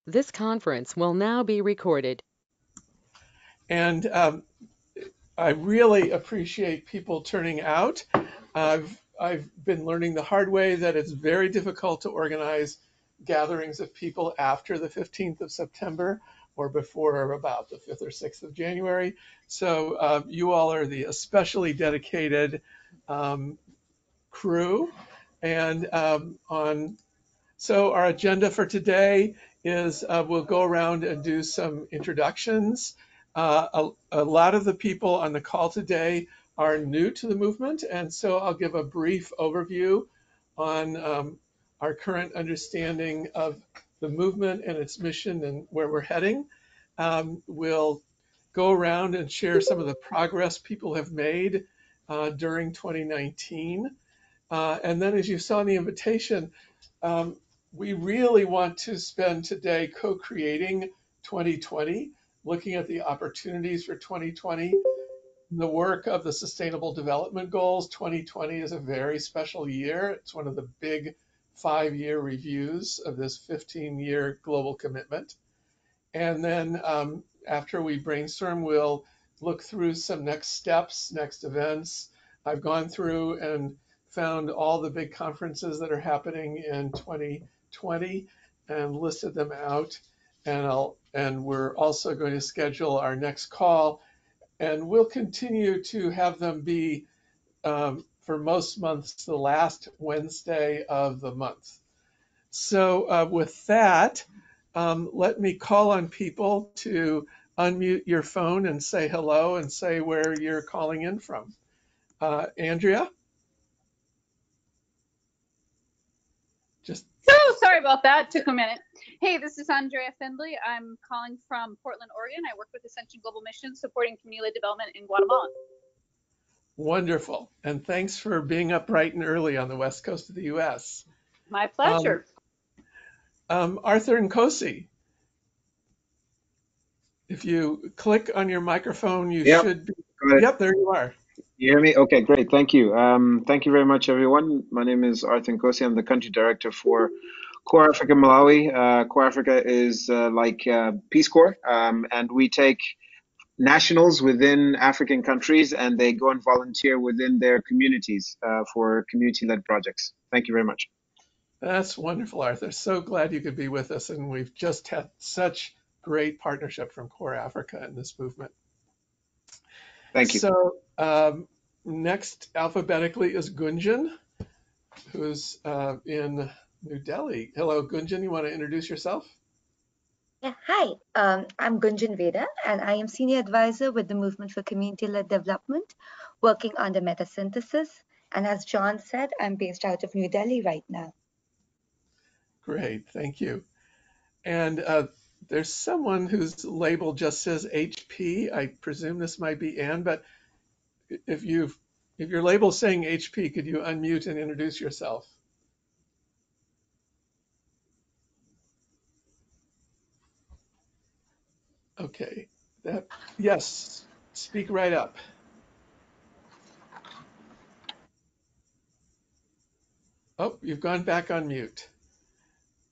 This conference will now be recorded. And I really appreciate people turning out. I've been learning the hard way that it's very difficult to organize gatherings of people after the 15th of September or before about the 5th or 6th of January. So you all are the especially dedicated crew. And so our agenda for today is we'll go around and do some introductions. A lot of the people on the call today are new to the movement, and so I'll give a brief overview on our current understanding of the movement and its mission and where we're heading. We'll go around and share some of the progress people have made during 2019. And then, as you saw in the invitation, we really want to spend today co-creating 2020, looking at the opportunities for 2020, the work of the Sustainable Development Goals. 2020 is a very special year. It's one of the big 5-year reviews of this 15-year global commitment. And then after we brainstorm, we'll look through some next steps, next events. I've gone through and found all the big conferences that are happening in 2020 and listed them out. And we're also going to schedule our next call. And we'll continue to have them be, for most months, the last Wednesday of the month. So with that, let me call on people to unmute your phone and say hello and say where you're calling in from. Andrea? Oh, sorry about that. Took a minute. Hey, this is Andrea Findlay. I'm calling from Portland, Oregon. I work with Ascension Global Mission supporting community development in Guatemala. Wonderful. And thanks for being up bright and early on the west coast of the U.S. My pleasure. Arthur Nkosi, if you click on your microphone, you should be. Yep, there you are. You hear me? Okay, great. Thank you. Thank you very much, everyone. My name is Arthur Nkosi. I'm the country director for Core Africa Malawi. Core Africa is like Peace Corps, and we take nationals within African countries and they go and volunteer within their communities for community-led projects. Thank you very much. That's wonderful, Arthur. So glad you could be with us. And we've just had such great partnership from Core Africa in this movement. Thank you. So next alphabetically is Gunjan, who's in New Delhi. Hello, Gunjan. You want to introduce yourself? Yeah, hi, I'm Gunjan Veda, and I am Senior Advisor with the Movement for Community-Led Development, working on the meta synthesis. And as John said, I'm based out of New Delhi right now. Great, thank you. And there's someone whose label just says HP. I presume this might be Anne, but if your label's saying HP, could you unmute and introduce yourself? Okay, yes, speak right up. Oh, you've gone back on mute.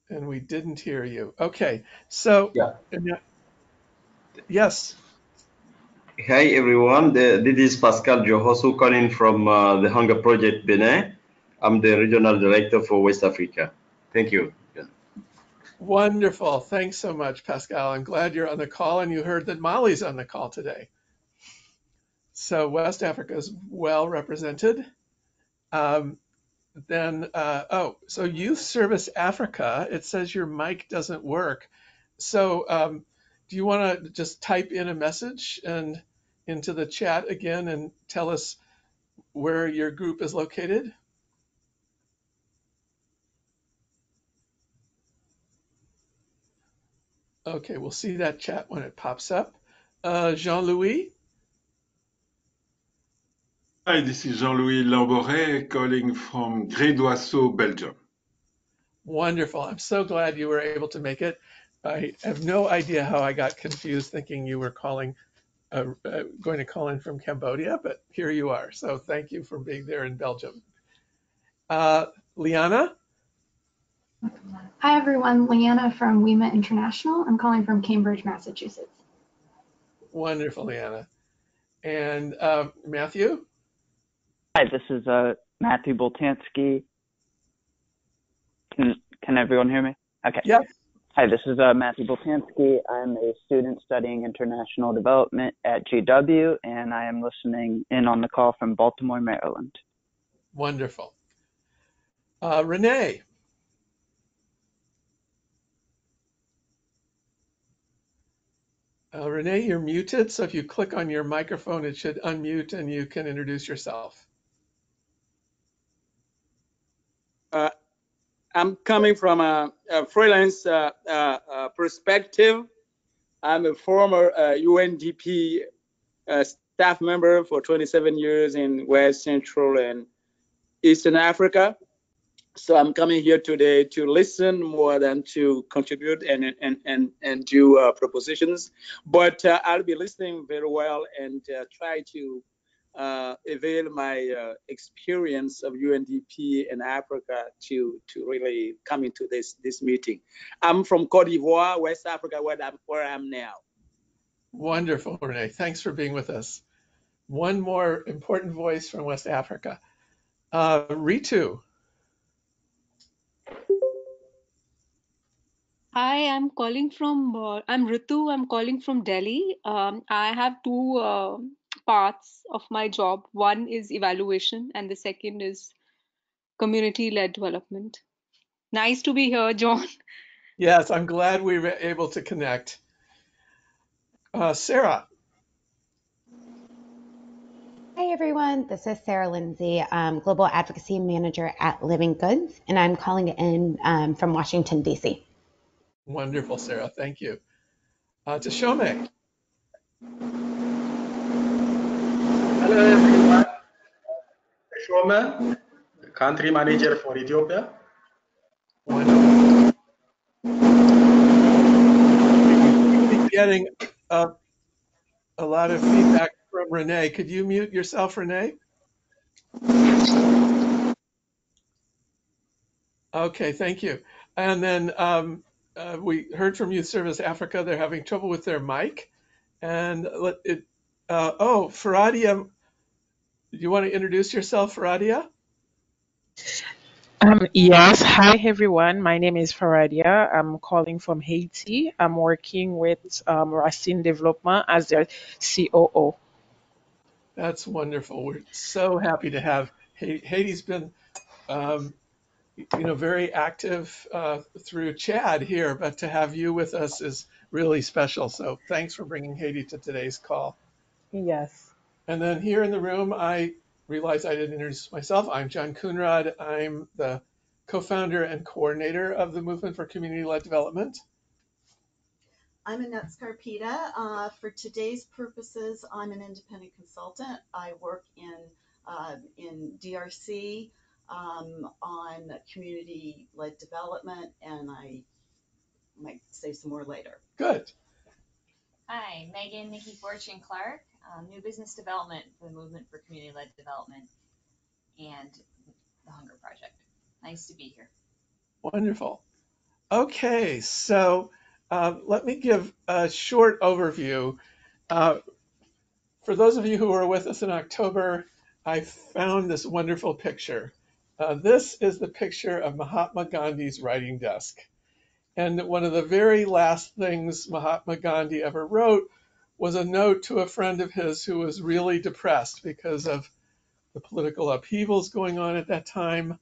And we didn't hear you. Okay, so yes. Hi everyone, this is Pascal Johosu calling from the Hunger Project Benin. I'm the regional director for West Africa. Thank you. Wonderful. Thanks so much, Pascal. I'm glad you're on the call and you heard that Mali's on the call today. So West Africa is well represented. So Youth Service Africa, it says your mic doesn't work. So do you want to just type in a message and into the chat again and tell us where your group is located? Okay, we'll see that chat when it pops up. Jean-Louis? Hi, this is Jean-Louis Lamboret calling from Grès d'Oiseau, Belgium. Wonderful. I'm so glad you were able to make it. I have no idea how I got confused thinking you were going to call in from Cambodia, but here you are. So thank you for being there in Belgium. Liana? Hi everyone, Leanna from WeMet International. I'm calling from Cambridge, Massachusetts. Wonderful, Leanna. And Matthew? Hi, this is Matthew Boltansky. Can everyone hear me? Okay. Yes. Hi, this is Matthew Boltansky. I'm a student studying international development at GW, and I am listening in on the call from Baltimore, Maryland. Wonderful. Renee? Renee, you're muted, so if you click on your microphone, it should unmute and you can introduce yourself. I'm coming from a freelance perspective. I'm a former UNDP staff member for 27 years in West, Central, and Eastern Africa. So I'm coming here today to listen more than to contribute and do propositions. But I'll be listening very well and try to avail my experience of UNDP in Africa to really come into this meeting. I'm from Cote d'Ivoire, West Africa, where I'm now. Wonderful, Renee. Thanks for being with us. One more important voice from West Africa. Ritu. Hi, I'm calling from, I'm Ritu, I'm calling from Delhi. I have two parts of my job. One is evaluation and the second is community-led development. Nice to be here, John. Yes, I'm glad we were able to connect. Sarah. Hi everyone, this is Sarah Lindsay, Global Advocacy Manager at Living Goods, and I'm calling in from Washington, D.C. Wonderful, Sarah. Thank you. Tashome. Hello everyone, Shoma, Country Manager for Ethiopia. Wonderful. We're getting a lot of feedback from Renee. Could you mute yourself, Renee? Okay, thank you. And then we heard from Youth Service Africa. They're having trouble with their mic. And Faradia, do you want to introduce yourself, Faradia? Yes. Hi, everyone. My name is Faradia. I'm calling from Haiti. I'm working with Racine Development as their COO. That's wonderful. We're so happy to have Haiti's been, very active through Chad here, but to have you with us is really special. So thanks for bringing Haiti to today's call. Yes. And then here in the room, I realized I didn't introduce myself. I'm John Coonrod. I'm the co-founder and coordinator of the Movement for Community-Led Development. I'm Annette Scarpita. For today's purposes, I'm an independent consultant. I work in DRC on community-led development, and I might say some more later. Good. Hi, Megan Nikki Fortune Clark, new business development for the Movement for Community-Led Development and the Hunger Project. Nice to be here. Wonderful. Okay, so let me give a short overview. For those of you who were with us in October, I found this wonderful picture. This is the picture of Mahatma Gandhi's writing desk. And one of the very last things Mahatma Gandhi ever wrote was a note to a friend of his who was really depressed because of the political upheavals going on at that time.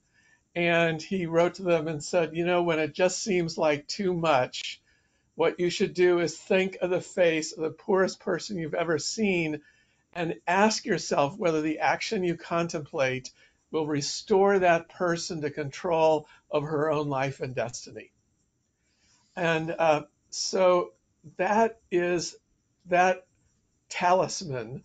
And he wrote to them and said, when it just seems like too much, what you should do is think of the face of the poorest person you've ever seen and ask yourself whether the action you contemplate will restore that person to control of her own life and destiny. And so that is that talisman,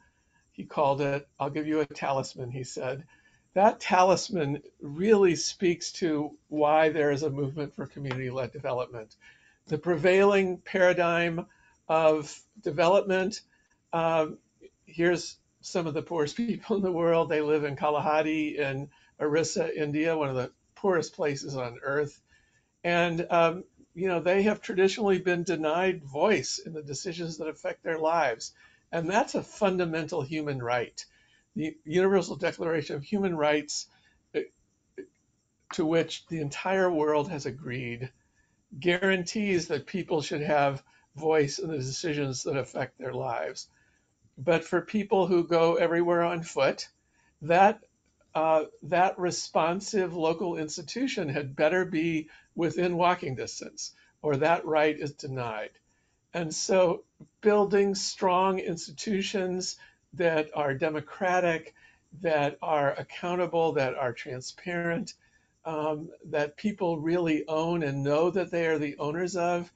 he called it. I'll give you a talisman, he said. That talisman really speaks to why there is a movement for community-led development. The prevailing paradigm of development, here's some of the poorest people in the world. They live in Kalahari in Orissa, India, one of the poorest places on earth. And, they have traditionally been denied voice in the decisions that affect their lives. And that's a fundamental human right. The Universal Declaration of Human Rights, to which the entire world has agreed, guarantees that people should have voice in the decisions that affect their lives. But for people who go everywhere on foot, that responsive local institution had better be within walking distance, or that right is denied. And so building strong institutions that are democratic, that are accountable, that are transparent, that people really own and know that they are the owners of,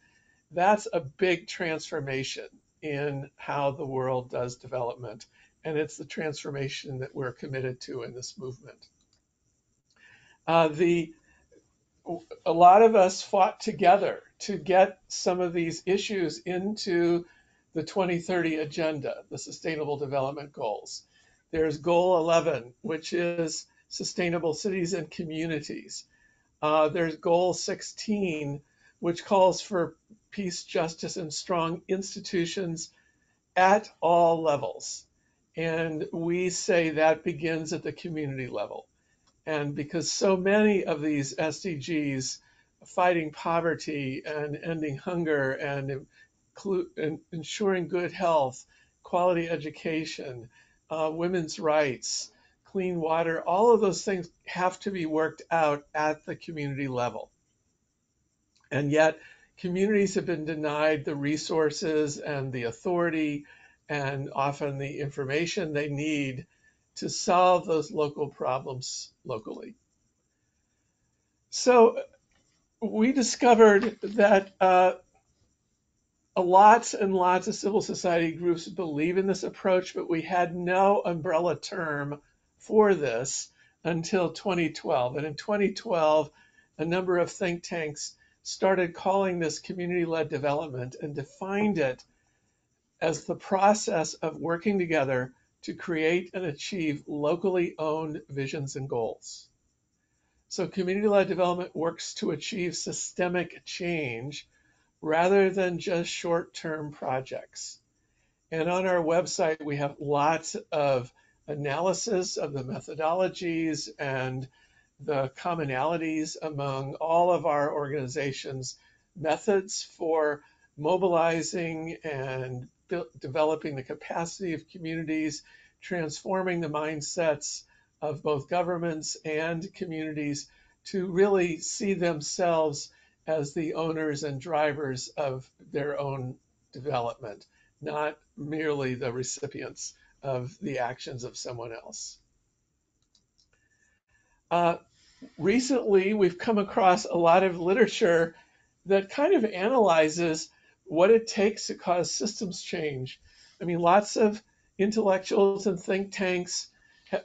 that's a big transformation in how the world does development. And it's the transformation that we're committed to in this movement. A lot of us fought together to get some of these issues into the 2030 agenda, the Sustainable Development Goals. There's Goal 11, which is sustainable cities and communities. There's Goal 16, which calls for peace, justice, and strong institutions at all levels. And we say that begins at the community level. And because so many of these SDGs, fighting poverty and ending hunger and ensuring good health, quality education, women's rights, clean water, all of those things have to be worked out at the community level. And yet communities have been denied the resources and the authority and often the information they need to solve those local problems locally. So we discovered that lots and lots of civil society groups believe in this approach, but we had no umbrella term for this until 2012. And in 2012, a number of think tanks started calling this community-led development and defined it as the process of working together to create and achieve locally owned visions and goals. So community-led development works to achieve systemic change rather than just short-term projects. And on our website, we have lots of analysis of the methodologies and the commonalities among all of our organizations, methods for mobilizing and developing the capacity of communities, transforming the mindsets of both governments and communities to really see themselves as the owners and drivers of their own development, not merely the recipients of the actions of someone else. Recently, we've come across a lot of literature that kind of analyzes what it takes to cause systems change. I mean, lots of intellectuals and think tanks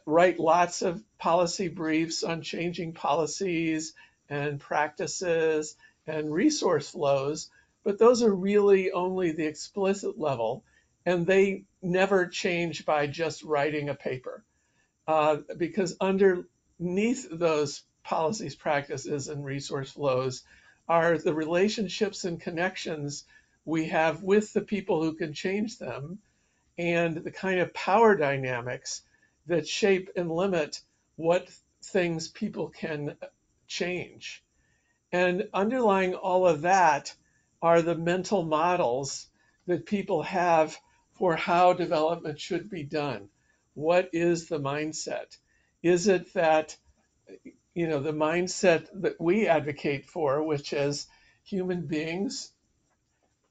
write lots of policy briefs on changing policies and practices and resource flows, but those are really only the explicit level, and they never change by just writing a paper. Because underneath those policies, practices, and resource flows are the relationships and connections we have with the people who can change them, and the kind of power dynamics that shape and limit what things people can change. And underlying all of that are the mental models that people have for how development should be done. What is the mindset? Is it that, the mindset that we advocate for, which is human beings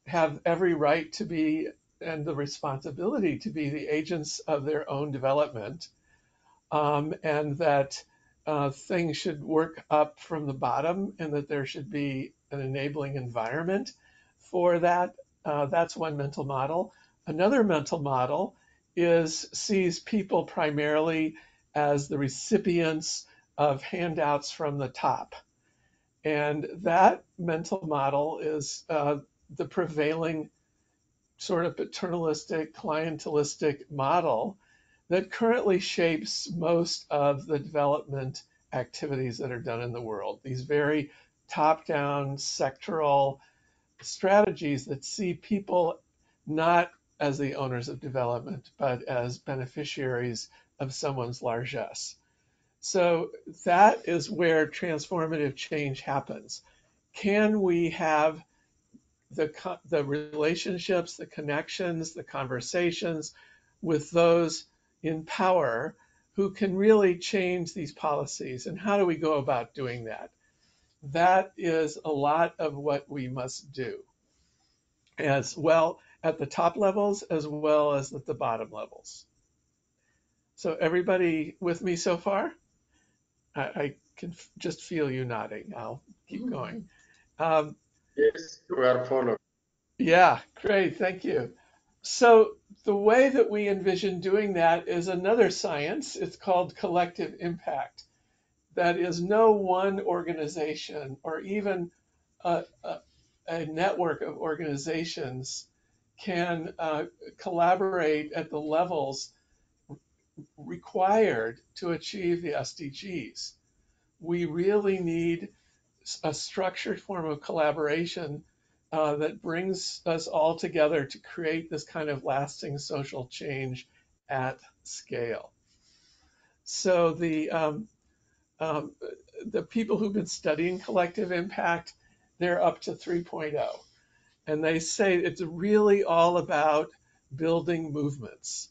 have every right to be and the responsibility to be the agents of their own development, and that things should work up from the bottom, and that there should be an enabling environment for that. That's one mental model. Another mental model sees people primarily as the recipients of handouts from the top. And that mental model is the prevailing sort of paternalistic, clientelistic model that currently shapes most of the development activities that are done in the world. These very top-down sectoral strategies that see people not as the owners of development, but as beneficiaries of someone's largesse. So that is where transformative change happens. Can we have the relationships, the connections, the conversations with those in power who can really change these policies? And how do we go about doing that? That is a lot of what we must do, as well at the top levels as well as at the bottom levels. So everybody with me so far? I can just feel you nodding. I'll keep going. Yes, we are following. Yeah, great, thank you. So the way that we envision doing that is another science. It's called collective impact. That is, no one organization or even a network of organizations can collaborate at the levels required to achieve the SDGs. We really need a structured form of collaboration that brings us all together to create this kind of lasting social change at scale. So the people who've been studying collective impact, they're up to 3.0. And they say it's really all about building movements.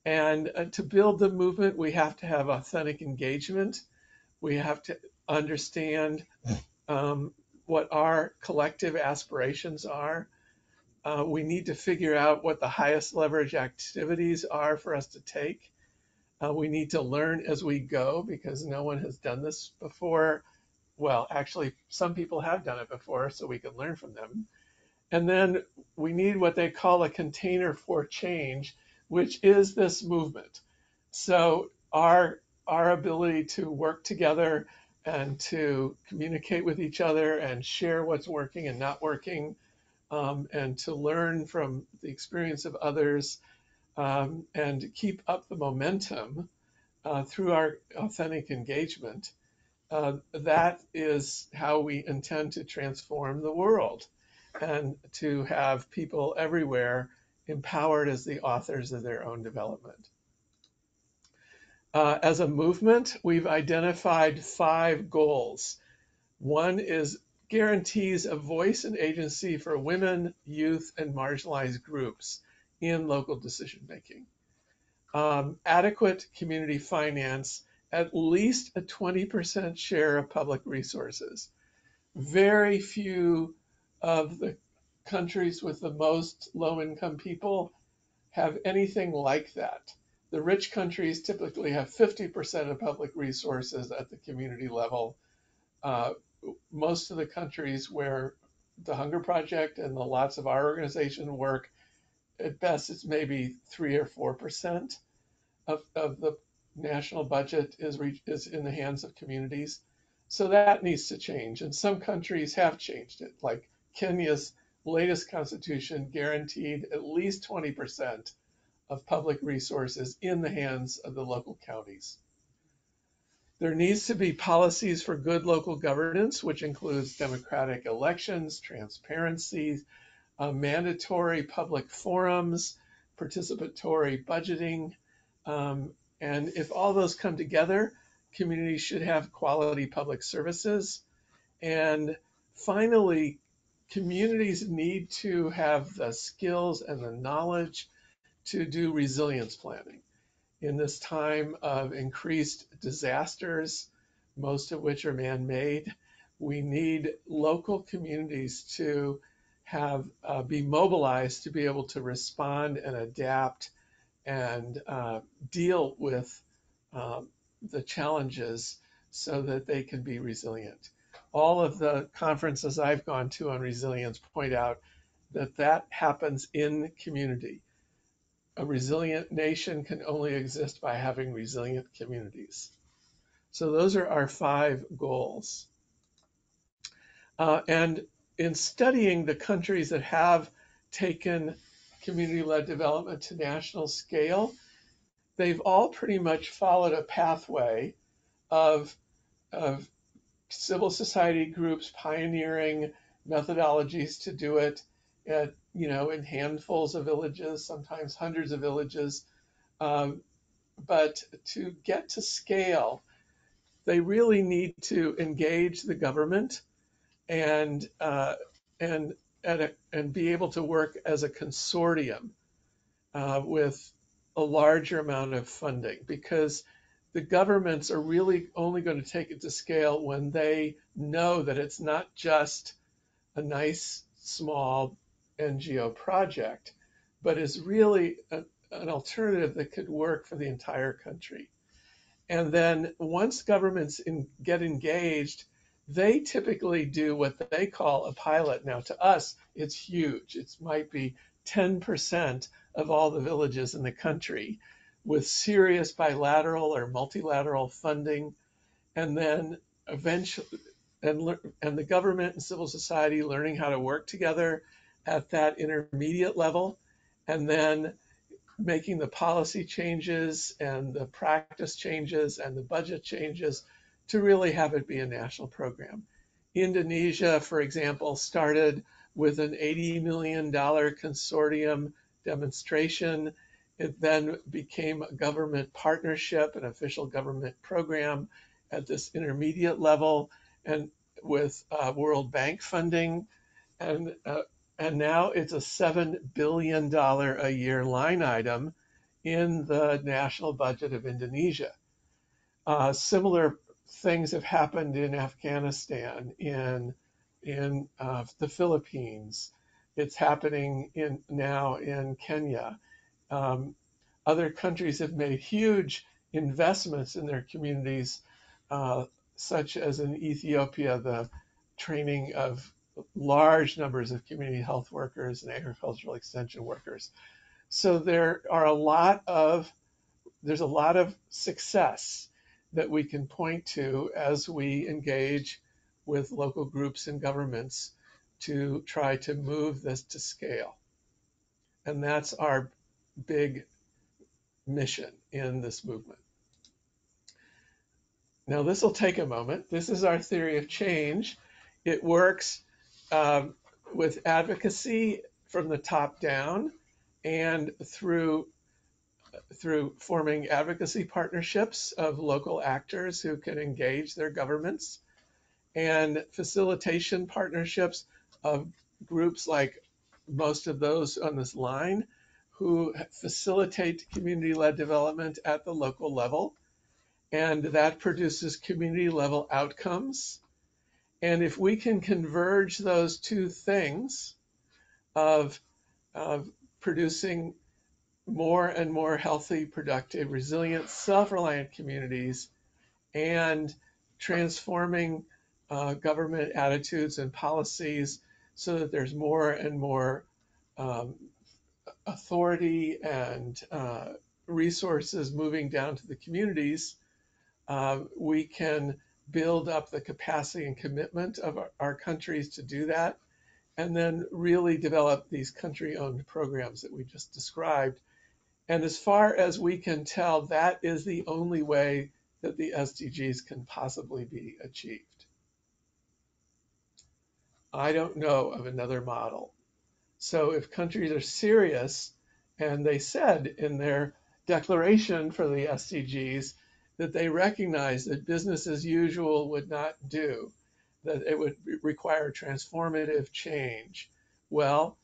And to build the movement, we have to have authentic engagement. We have to understand what our collective aspirations are. We need to figure out what the highest leverage activities are for us to take. We need to learn as we go because no one has done this before. Well, actually, some people have done it before, so we can learn from them. And then we need what they call a container for change, which is this movement. So our ability to work together and to communicate with each other and share what's working and not working, and to learn from the experience of others, and keep up the momentum through our authentic engagement. That is how we intend to transform the world and to have people everywhere empowered as the authors of their own development. As a movement, we've identified 5 goals. One is guarantees of voice and agency for women, youth, and marginalized groups in local decision making. Adequate community finance, at least a 20% share of public resources. Very few of the countries with the most low-income people have anything like that. The rich countries typically have 50% of public resources at the community level. Most of the countries where the Hunger Project and the lots of our organization work, at best it's maybe 3 or 4% of the national budget is in the hands of communities. So that needs to change. And some countries have changed it, like Kenya's latest constitution guaranteed at least 20% of public resources in the hands of the local counties. There needs to be policies for good local governance, which includes democratic elections, transparency, mandatory public forums, participatory budgeting. And if all those come together, communities should have quality public services. And finally, communities need to have the skills and the knowledge to do resilience planning. In this time of increased disasters, most of which are man-made, we need local communities to have be mobilized to be able to respond and adapt and deal with the challenges so that they can be resilient. All of the conferences I've gone to on resilience point out that that happens in community. A resilient nation can only exist by having resilient communities. So those are our 5 goals. And in studying the countries that have taken community-led development to national scale, they've all pretty much followed a pathway of civil society groups pioneering methodologies to do it at, in handfuls of villages, sometimes hundreds of villages. But to get to scale, they really need to engage the government and and and be able to work as a consortium with a larger amount of funding, because the governments are really only going to take it to scale when they know that it's not just a nice small NGO project, but is really an alternative that could work for the entire country. And then once governments get engaged, they typically do what they call a pilot. Now, to us, it's huge. It might be 10% of all the villages in the country with serious bilateral or multilateral funding. And then eventually, and the government and civil society learning how to work together at that intermediate level, and then making the policy changes and the practice changes and the budget changes to really have it be a national program. Indonesia, for example, started with an $80 million consortium demonstration. It then became a government partnership, an official government program at this intermediate level, and with World Bank funding. And now it's a $7 billion a year line item in the national budget of Indonesia. Similar things have happened in Afghanistan, in the Philippines. It's happening now in Kenya. Other countries have made huge investments in their communities, such as in Ethiopia, the training of large numbers of community health workers and agricultural extension workers. So there's a lot of success that we can point to as we engage with local groups and governments to try to move this to scale. And that's our big mission in this movement. Now, this will take a moment. This is our theory of change. It works with advocacy from the top down and through forming advocacy partnerships of local actors who can engage their governments, and facilitation partnerships of groups like most of those on this line who facilitate community-led development at the local level. And that produces community level outcomes. And if we can converge those two things of producing more and more healthy, productive, resilient, self-reliant communities and transforming government attitudes and policies so that there's more and more authority and resources moving down to the communities, we can build up the capacity and commitment of our countries to do that, and then really develop these country-owned programs that we just described. And as far as we can tell, that is the only way that the SDGs can possibly be achieved. I don't know of another model. So if countries are serious, and they said in their declaration for the SDGs that they recognize that business as usual would not do, that it would require transformative change. Well,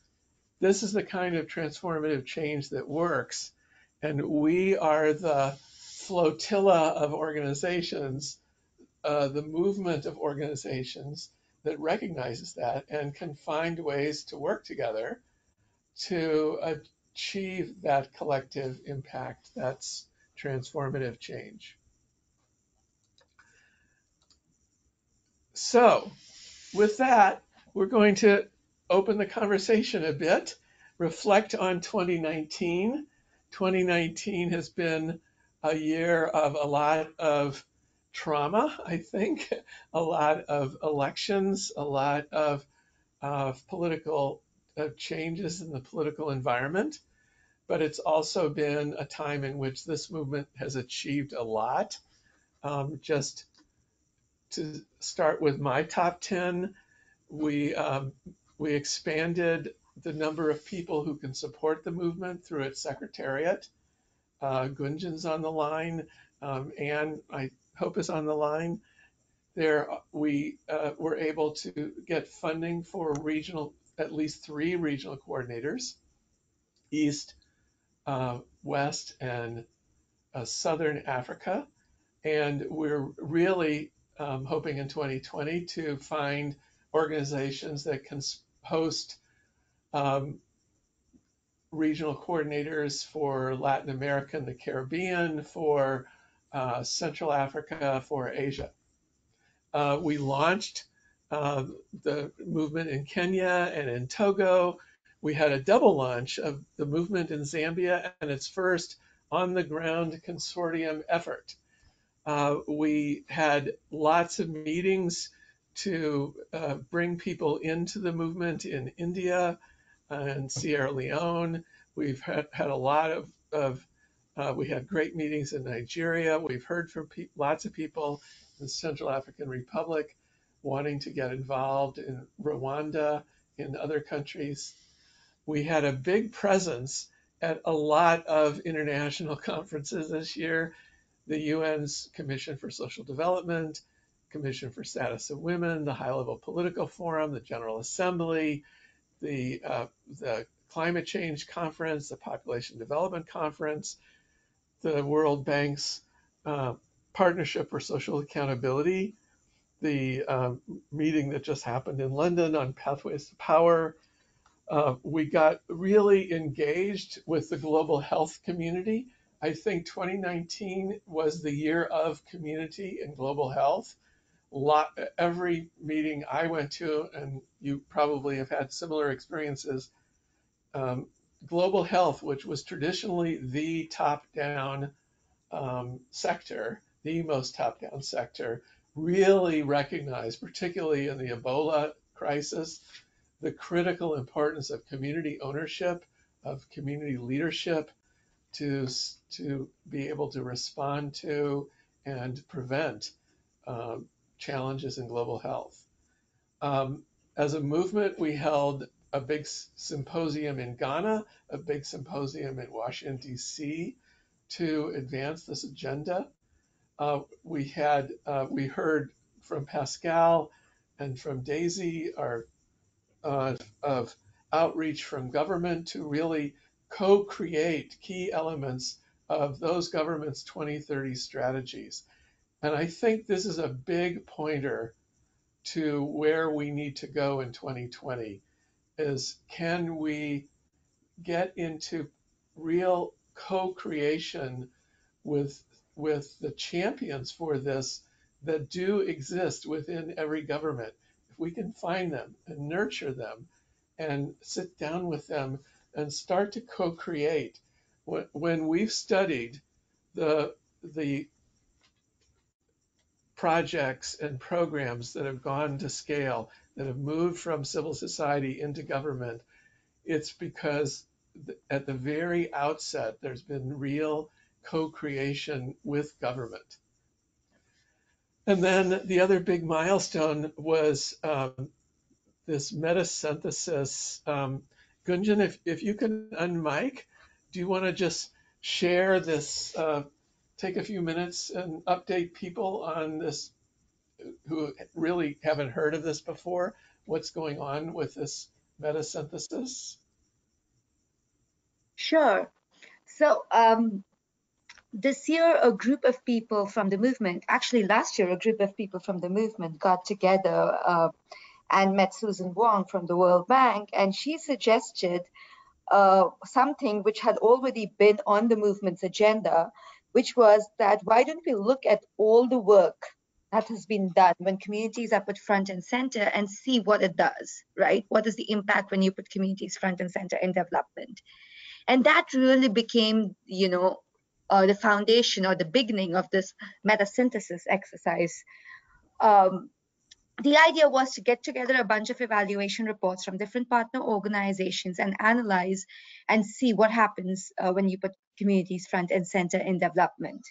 this is the kind of transformative change that works. And we are the flotilla of organizations, the movement of organizations that recognizes that and can find ways to work together to achieve that collective impact that's transformative change. So with that, we're going to open the conversation a bit, reflect on 2019. 2019 has been a year of a lot of trauma, I think, a lot of elections, a lot of political changes in the political environment. But it's also been a time in which this movement has achieved a lot. Just to start with my top 10, we expanded the number of people who can support the movement through its secretariat. Gunjan's on the line, and I hope is on the line. There, we were able to get funding for at least 3 regional coordinators, East, West, and Southern Africa. And we're really hoping in 2020 to find organizations that can host regional coordinators for Latin America and the Caribbean, for Central Africa, for Asia. We launched the movement in Kenya and in Togo. We had a double launch of the movement in Zambia and its first on-the-ground consortium effort. We had lots of meetings to bring people into the movement in India and Sierra Leone. We've had a lot of we had great meetings in Nigeria. We've heard from lots of people in the Central African Republic wanting to get involved, in Rwanda, in other countries. We had a big presence at a lot of international conferences this year. The UN's Commission for Social Development, Commission for Status of Women, the High Level Political Forum, the General Assembly, the Climate Change Conference, the Population Development Conference, the World Bank's Partnership for Social Accountability, the meeting that just happened in London on Pathways to Power. We got really engaged with the global health community. I think 2019 was the year of community and global health. Every meeting I went to, and you probably have had similar experiences, global health, which was traditionally the top-down sector, the most top-down sector, really recognized, particularly in the Ebola crisis, the critical importance of community ownership, of community leadership to be able to respond to and prevent challenges in global health. As a movement, we held a big symposium in Ghana, a big symposium in Washington, D.C. to advance this agenda. We heard from Pascal and from Daisy of outreach from government to really co-create key elements of those governments' 2030 strategies. And I think this is a big pointer to where we need to go in 2020, is can we get into real co-creation with the champions for this that do exist within every government. If we can find them and nurture them and sit down with them and start to co-create. When we've studied the projects and programs that have gone to scale, that have moved from civil society into government, it's because at the very outset, there's been real co-creation with government. And then the other big milestone was this metasynthesis. Gunjan, if you can unmic, do you want to just share this, take a few minutes and update people on this who really haven't heard of this before, what's going on with this metasynthesis? Sure. So this year, a group of people from the movement, actually last year, a group of people from the movement got together and met Susan Wong from the World Bank, and she suggested something which had already been on the movement's agenda, which was that why don't we look at all the work that has been done when communities are put front and center and see what it does, right? What is the impact when you put communities front and center in development? And that really became, the foundation or the beginning of this metasynthesis exercise. The idea was to get together a bunch of evaluation reports from different partner organizations and analyze and see what happens when you put communities front and center in development.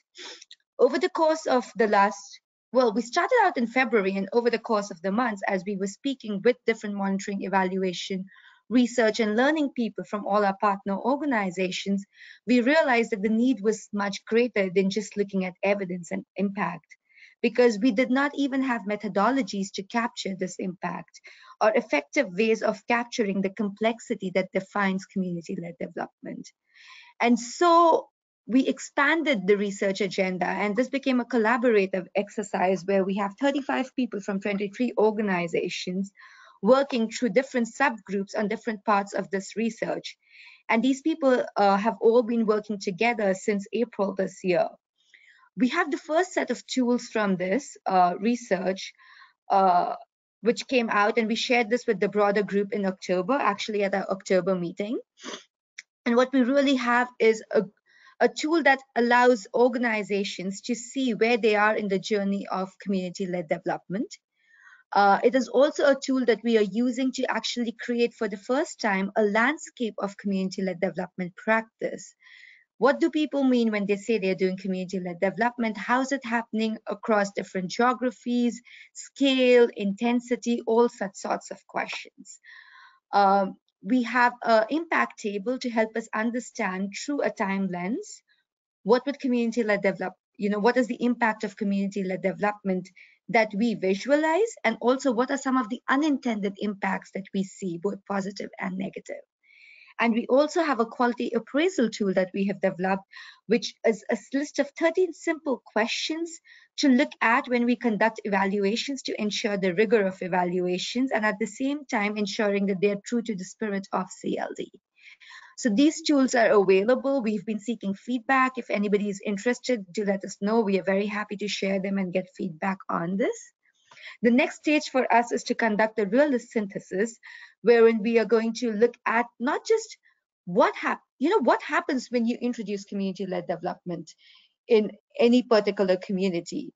Over the course of the last well, we started out in February, and over the course of the months, as we were speaking with different monitoring, evaluation, research, and learning people from all our partner organizations, we realized that the need was much greater than just looking at evidence and impact, because we did not even have methodologies to capture this impact or effective ways of capturing the complexity that defines community-led development. And so we expanded the research agenda, and this became a collaborative exercise where we have 35 people from 23 organizations working through different subgroups on different parts of this research. And these people have all been working together since April this year. We have the first set of tools from this research, which came out, and we shared this with the broader group in October, actually at our October meeting. And what we really have is a tool that allows organizations to see where they are in the journey of community-led development. It is also a tool that we are using to actually create for the first time a landscape of community-led development practice. What do people mean when they say they're doing community-led development? How is it happening across different geographies, scale, intensity, all such sorts of questions. We have an impact table to help us understand through a time lens what would community-led develop, what is the impact of community-led development that we visualize, and also what are some of the unintended impacts that we see, both positive and negative. And we also have a quality appraisal tool that we have developed, which is a list of 13 simple questions to look at when we conduct evaluations to ensure the rigor of evaluations, and at the same time ensuring that they're true to the spirit of CLD. So these tools are available. We've been seeking feedback. If anybody is interested, do let us know. We are very happy to share them and get feedback on this. The next stage for us is to conduct a realist synthesis, wherein we are going to look at not just what happens when you introduce community-led development in any particular community.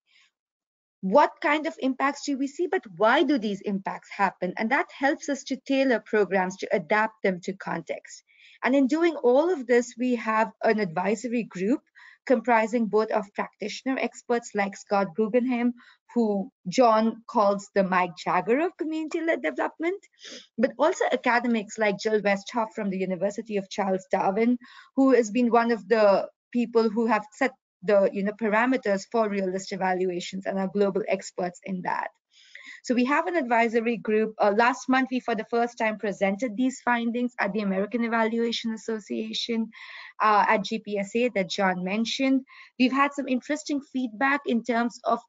What kind of impacts do we see, but why do these impacts happen? And that helps us to tailor programs to adapt them to context. And in doing all of this, we have an advisory group comprising both of practitioner experts like Scott Guggenheim, who John calls the Mike Jagger of community-led development, but also academics like Jill Westhoff from the University of Charles Darwin, who has been one of the people who have set the parameters for realist evaluations and are global experts in that. So we have an advisory group. Last month, we for the first time presented these findings at the American Evaluation Association at GPSA that John mentioned. We've had some interesting feedback in terms of,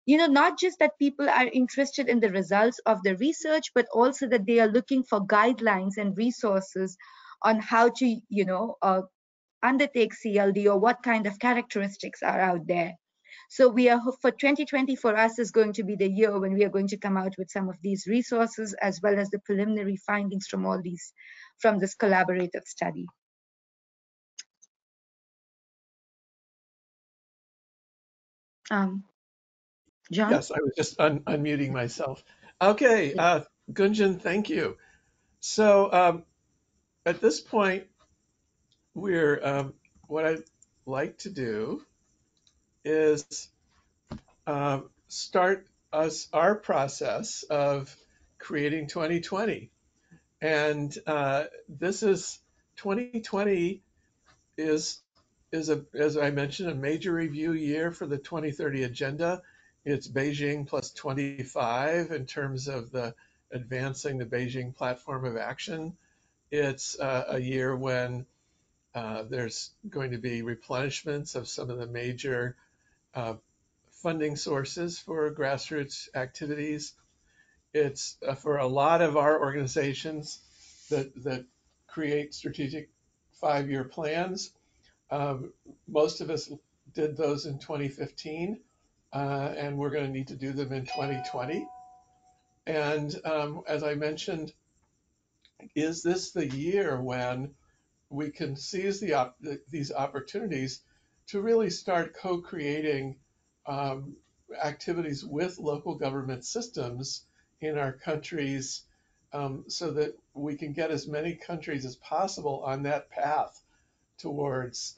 not just that people are interested in the results of the research, but also that they are looking for guidelines and resources on how to, undertake CLD, or what kind of characteristics are out there. So we are, for 2020 for us is going to be the year when we are going to come out with some of these resources, as well as the preliminary findings from this collaborative study. John? Yes, I was just unmuting myself. Okay, Gunjan, thank you. So at this point, what I'd like to do is start our process of creating 2020. And this is 2020 is as I mentioned, a major review year for the 2030 agenda. It's Beijing plus 25 in terms of the advancing the Beijing platform of action. It's a year when there's going to be replenishments of some of the major funding sources for grassroots activities. It's for a lot of our organizations that create strategic 5-year plans. Most of us did those in 2015, and we're going to need to do them in 2020. And as I mentioned, is this the year when we can seize these opportunities to really start co-creating activities with local government systems in our countries, so that we can get as many countries as possible on that path towards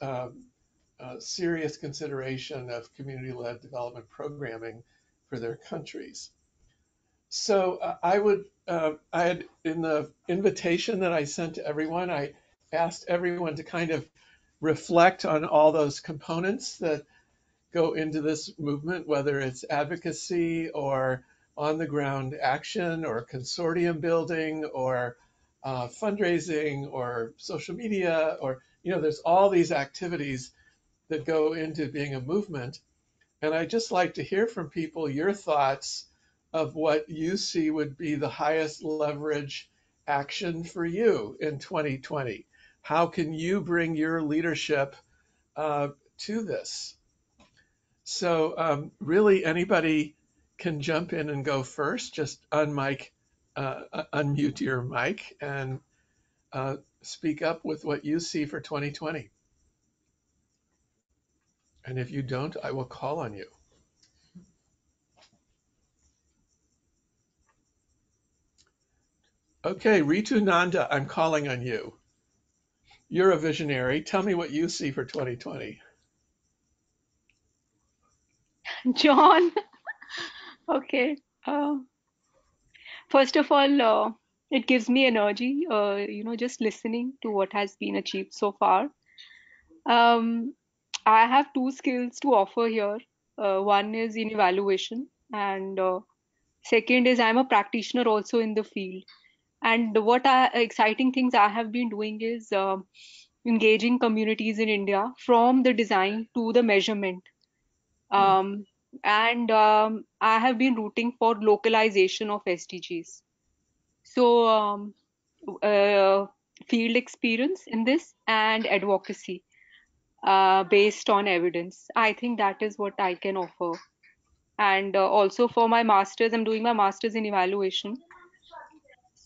serious consideration of community-led development programming for their countries. So I had, in the invitation that I sent to everyone, I asked everyone to kind of reflect on all those components that go into this movement, whether it's advocacy or on the ground action or consortium building or fundraising or social media, or, there's all these activities that go into being a movement. And I'd just like to hear from people your thoughts of what you see would be the highest leverage action for you in 2020. How can you bring your leadership to this? So really anybody can jump in and go first. Just unmute your mic and speak up with what you see for 2020. And if you don't, I will call on you. Okay, Ritu Nanda, I'm calling on you. You're a visionary. Tell me what you see for 2020. John. Okay. First of all, it gives me energy, just listening to what has been achieved so far. I have two skills to offer here. One is in evaluation, and second is I'm a practitioner also in the field. And what exciting things I have been doing is engaging communities in India from the design to the measurement. And I have been rooting for localization of SDGs. So field experience in this and advocacy based on evidence. I think that is what I can offer. And also for my master's, I'm doing my master's in evaluation.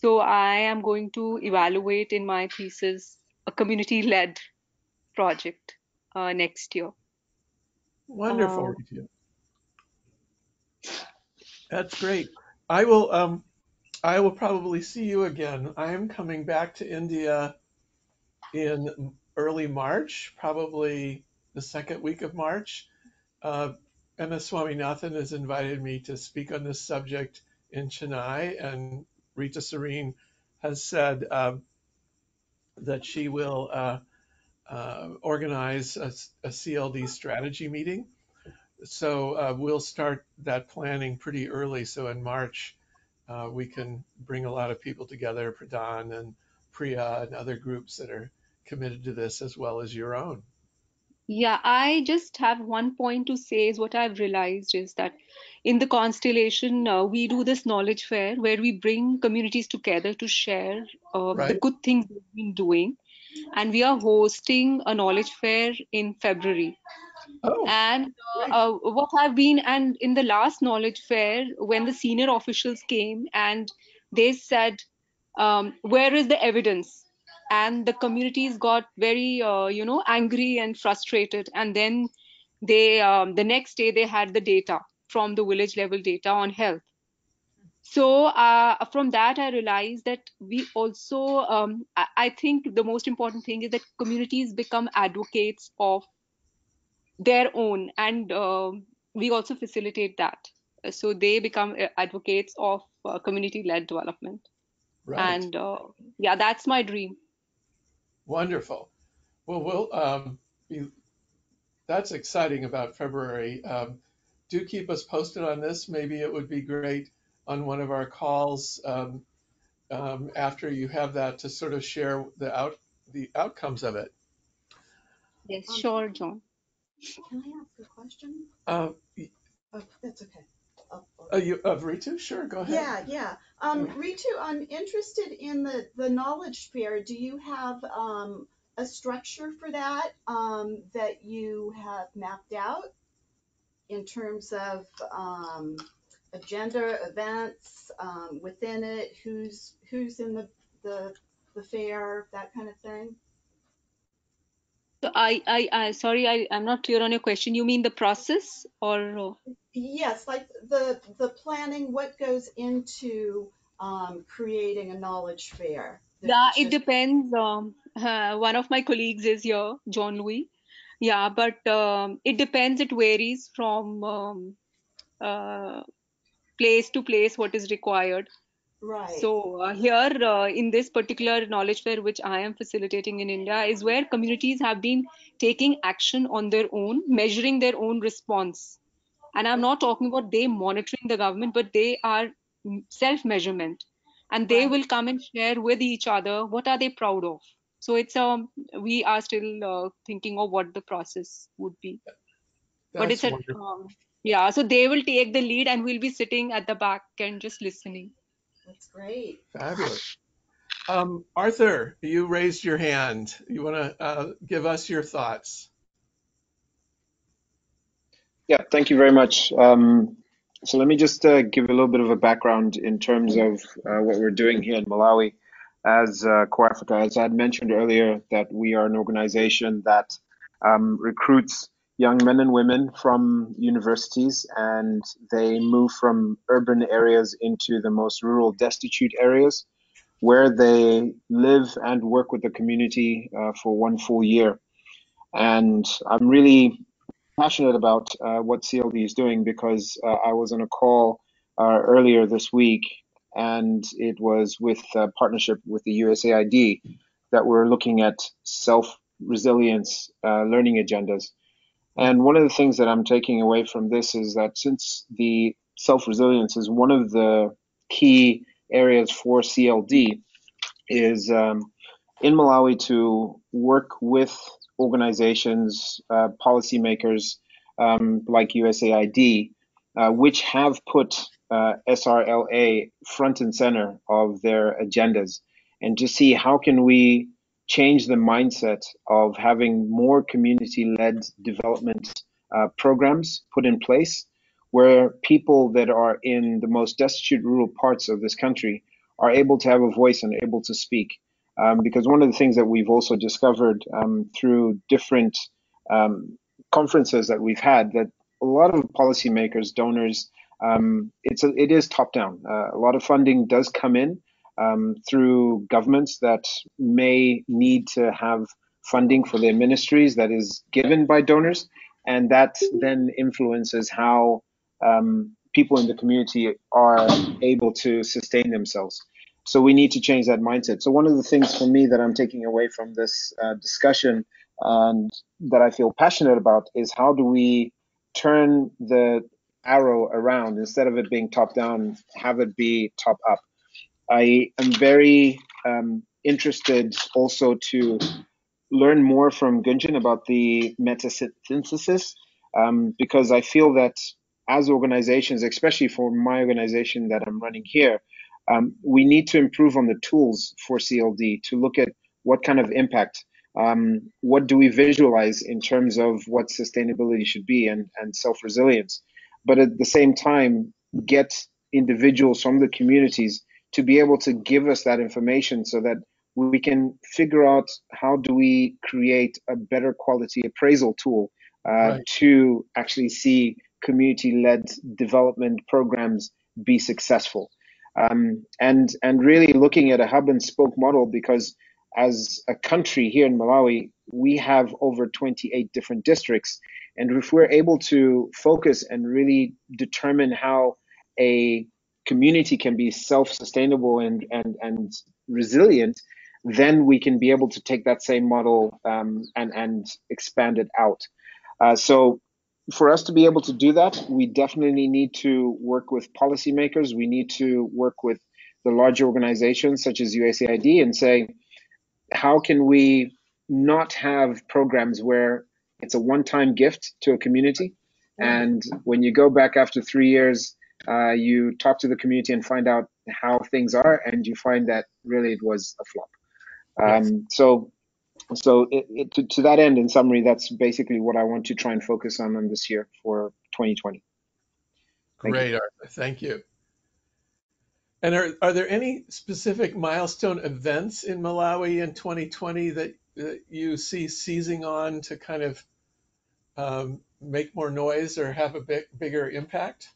So I am going to evaluate in my thesis a community-led project next year. Wonderful. That's great. I will probably see you again. I am coming back to India in early March, probably the second week of March. MS Swaminathan has invited me to speak on this subject in Chennai, and Rita Serene has said that she will organize a CLD strategy meeting. So we'll start that planning pretty early. So in March, we can bring a lot of people together, Pradhan and Priya and other groups that are committed to this, as well as your own. Yeah, I just have one point to say is what I've realized is that in the constellation, we do this knowledge fair where we bring communities together to share the good things they've been doing. And we are hosting a knowledge fair in February. And what I've been, and in the last knowledge fair, when the senior officials came and they said, where is the evidence? And the communities got very, angry and frustrated. And then they, the next day, they had the data from the village level data on health. So from that, I realized that we also, I think the most important thing is that communities become advocates of their own, and we also facilitate that. So they become advocates of community-led development. And yeah, that's my dream. Wonderful. Well, that's exciting about February. Do keep us posted on this. Maybe it would be great on one of our calls after you have that to sort of share the outcomes of it. Yes, sure, John. Can I ask a question? That's okay. Of Ritu? Sure, go ahead. Yeah. Ritu, I'm interested in the knowledge fair. Do you have a structure for that that you have mapped out in terms of agenda, events within it, who's in the fair, that kind of thing? So sorry, I'm not clear on your question. You mean the process or? Yes, like the planning, what goes into creating a knowledge fair? Yeah, it depends. One of my colleagues is here, John Louis. Yeah, but it depends. It varies from place to place what is required. Right. So here in this particular knowledge fair, which I am facilitating in India, is where communities have been taking action on their own, measuring their own response. And I'm not talking about they monitoring the government, but they are self-measurement. And they will come and share with each other what are they proud of. So it's we are still thinking of what the process would be. But That's it's a wonderful. yeah, so they will take the lead and we'll be sitting at the back and just listening. That's great. Fabulous. Arthur, you raised your hand. You want to give us your thoughts? Yeah, thank you very much. So let me just give a little bit of a background in terms of what we're doing here in Malawi as Core Africa. As I had mentioned earlier, that we are an organization that recruits young men and women from universities, and they move from urban areas into the most rural, destitute areas, where they live and work with the community for 1 full year. And I'm really passionate about what CLD is doing because I was on a call earlier this week, and it was with a partnership with the USAID that we're looking at self-resilience learning agendas. And one of the things that I'm taking away from this is that since the self-resilience is one of the key areas for CLD, is in Malawi to work with organizations, policymakers like USAID, which have put SRLA front and center of their agendas, and to see how can we change the mindset of having more community-led development programs put in place, where people that are in the most destitute rural parts of this country are able to have a voice and able to speak. Because one of the things that we've also discovered through different conferences that we've had, that a lot of policymakers, donors, it is top down. A lot of funding does come in through governments that may need to have funding for their ministries that is given by donors, and that then influences how people in the community are able to sustain themselves. So we need to change that mindset. So one of the things for me that I'm taking away from this discussion and that I feel passionate about is how do we turn the arrow around, instead of it being top down, have it be top up. I am very interested also to learn more from Gunjan about the meta synthesis, because I feel that as organizations, especially for my organization that I'm running here, we need to improve on the tools for CLD to look at what kind of impact, what do we visualize in terms of what sustainability should be and self-resilience, but at the same time, get individuals from the communities to be able to give us that information so that we can figure out how do we create a better quality appraisal tool to actually see community-led development programs be successful. And really looking at a hub and spoke model, because as a country here in Malawi, we have over 28 different districts. And if we're able to focus and really determine how a community can be self-sustainable and resilient, then we can be able to take that same model and expand it out. So for us to be able to do that, we definitely need to work with policymakers. We need to work with the larger organizations such as USAID and say, how can we not have programs where it's a one-time gift to a community, and when you go back after 3 years, you talk to the community and find out how things are, and you find that really it was a flop. So to that end, in summary, that's basically what I want to try and focus on this year for 2020. Great, Arthur. Thank you. And are there any specific milestone events in Malawi in 2020 that you see seizing on to kind of make more noise or have a bigger impact?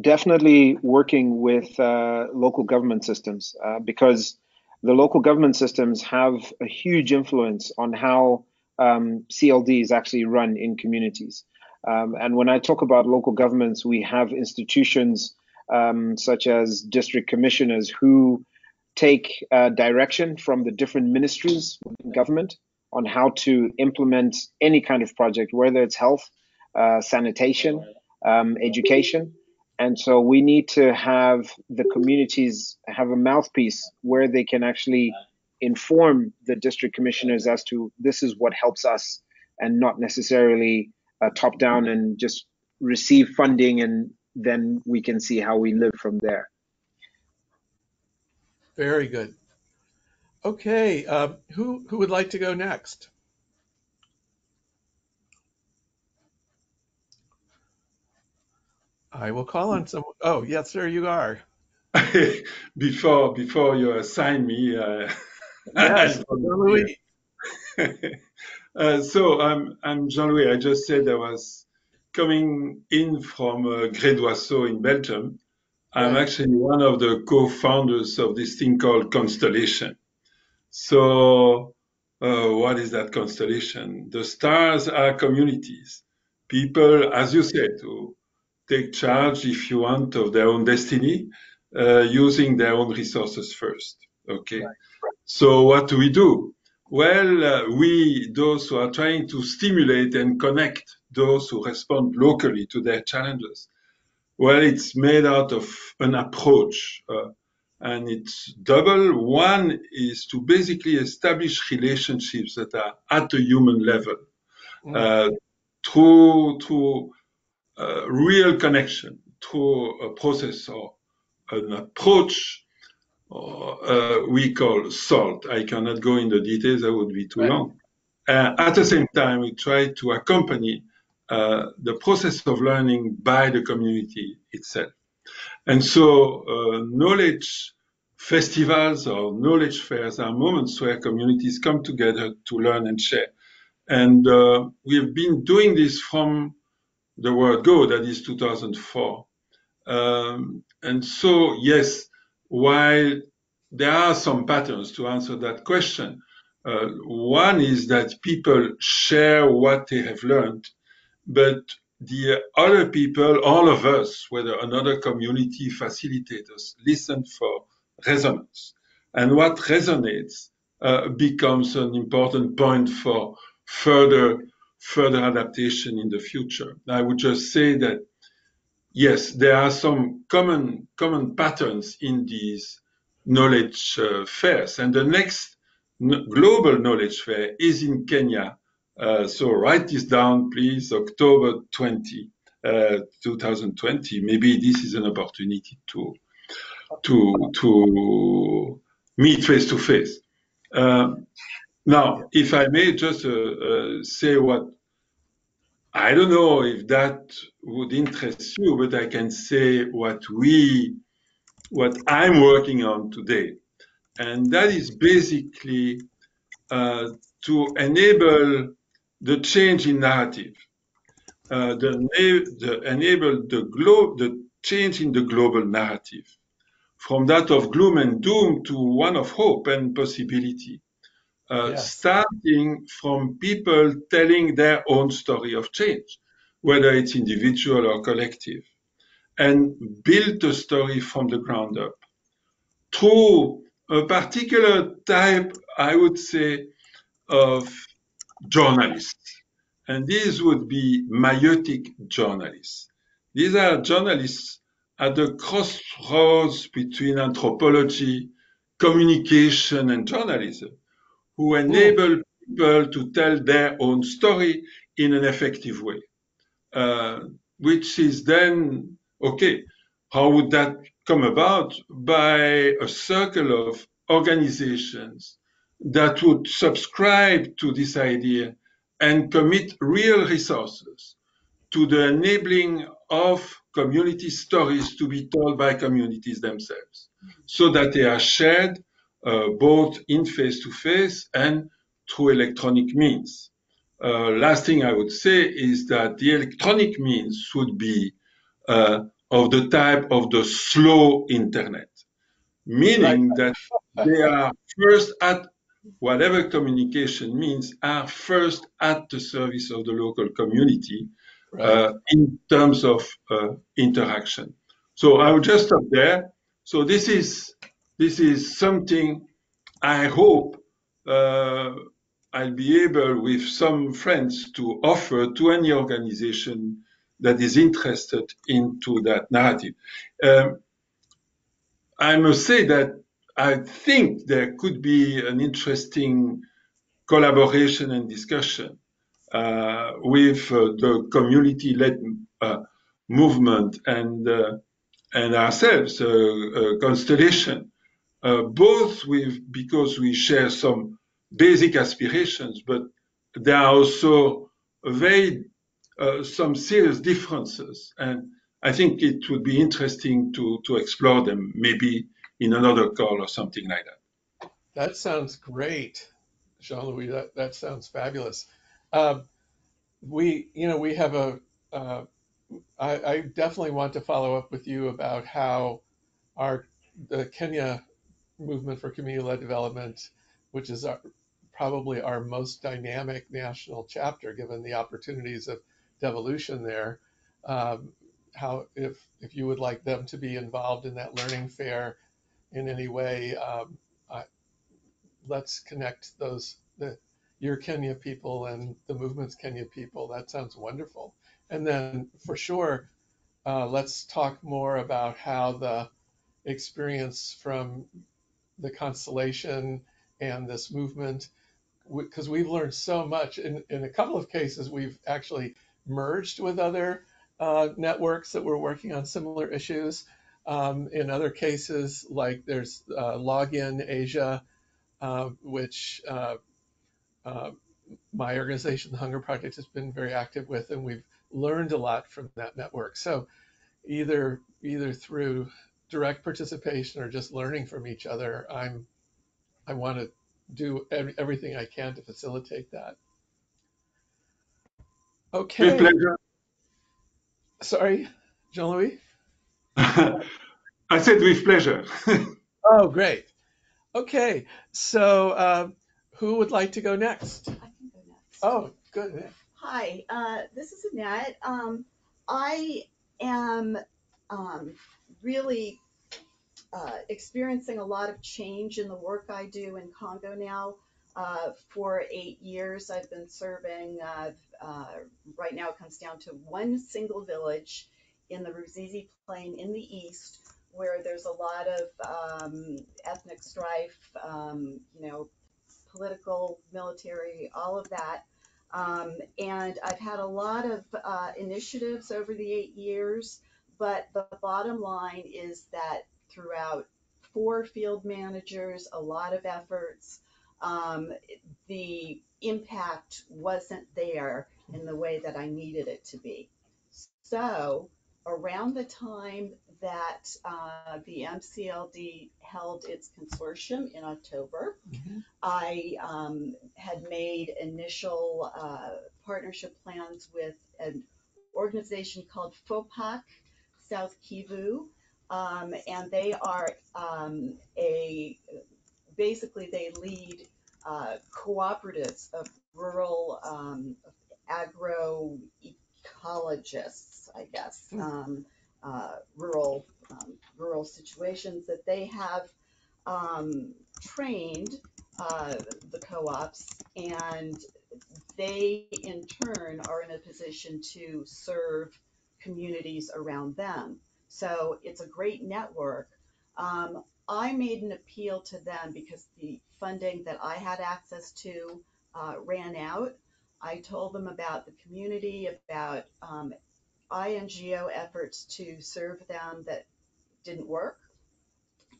Definitely working with local government systems, because the local government systems have a huge influence on how CLD is actually run in communities. And when I talk about local governments, we have institutions such as district commissioners who take direction from the different ministries within government on how to implement any kind of project, whether it's health, sanitation, education. And so we need to have the communities have a mouthpiece where they can actually inform the district commissioners as to this is what helps us, and not necessarily top down and just receive funding and then we can see how we live from there. Very good. Okay, who would like to go next? I will call on someone. Oh, yes, there you are. Before you assign me, Yes, Jean-Louis. So I'm Jean-Louis. I just said I was coming in from Gré d'Oiseau in Belgium. I'm actually one of the co-founders of this thing called Constellation. So what is that constellation? The stars are communities. People, as you said, who take charge, if you want, of their own destiny, using their own resources first. Okay. Right. So what do? Well, we, those who are trying to stimulate and connect those who respond locally to their challenges, well, it's made out of an approach, and it's double. One is to basically establish relationships that are at a human level, through real connection, through a process or an approach we call SALT. I cannot go into details, that would be too long. At the same time, we try to accompany the process of learning by the community itself. And so knowledge festivals or knowledge fairs are moments where communities come together to learn and share. And we have been doing this from the word go, that is 2004. And so, yes, while there are some patterns to answer that question, one is that people share what they have learned, but the other people, all of us, whether another community facilitators, listen for resonance. And what resonates becomes an important point for further adaptation in the future. I would just say that yes, there are some common patterns in these knowledge fairs. And the next global knowledge fair is in Kenya. So write this down, please, October 20, 2020. Maybe this is an opportunity to meet face to face. Now, if I may just say what, I don't know if that would interest you, but I can say what I'm working on today. And that is basically to enable the change in narrative, enable the change in the global narrative, from that of gloom and doom to one of hope and possibility. Starting from people telling their own story of change, whether it's individual or collective, and build the story from the ground up through a particular type, I would say, of journalists. And these would be meiotic journalists. These are journalists at the crossroads between anthropology, communication, and journalism, who enable people to tell their own story in an effective way, which is then, okay, how would that come about? By a circle of organizations that would subscribe to this idea and commit real resources to the enabling of community stories to be told by communities themselves, so that they are shared both in face-to-face and through electronic means. Last thing I would say is that the electronic means should be of the type of the slow internet, meaning that they are first at whatever communication means, are first at the service of the local community, in terms of interaction. So I will just stop there. So this is something I hope I'll be able, with some friends, to offer to any organization that is interested into that narrative. I must say that I think there could be an interesting collaboration and discussion with the community-led movement and ourselves, Constellation, both because we share some basic aspirations, but there are also some serious differences, and I think it would be interesting to explore them, maybe in another call or something like that. That sounds great, Jean-Louis. That sounds fabulous. We have I definitely want to follow up with you about how the Kenya Movement for Community-Led Development, which is probably our most dynamic national chapter, given the opportunities of devolution there. How, if you would like them to be involved in that learning fair in any way, let's connect your Kenya people and the movement's Kenya people. That sounds wonderful. And then for sure, let's talk more about how the experience from the constellation and this movement, because we've learned so much. In a couple of cases, we've actually merged with other networks that were working on similar issues. In other cases, like there's Login Asia, which my organization, the Hunger Project, has been very active with, and we've learned a lot from that network. So either through direct participation or just learning from each other, I want to do everything I can to facilitate that. Okay. With pleasure. Sorry, Jean-Louis? I said with pleasure. Oh, great. Okay, so who would like to go next? I can go next. Oh, good. Hi, this is Annette. I am really experiencing a lot of change in the work I do in Congo now. For 8 years, I've been serving, right now it comes down to one single village in the Ruzizi Plain in the east, where there's a lot of ethnic strife, political, military, all of that. And I've had a lot of initiatives over the 8 years, but the bottom line is that throughout 4 field managers, a lot of efforts, the impact wasn't there in the way that I needed it to be. So around the time that the MCLD held its consortium in October, I had made initial partnership plans with an organization called FOPAC South Kivu, and they are basically they lead cooperatives of rural agroecologists, I guess, rural situations that they have trained the co-ops, and they in turn are in a position to serve communities around them. So it's a great network. I made an appeal to them because the funding that I had access to ran out. I told them about the community, about INGO efforts to serve them that didn't work,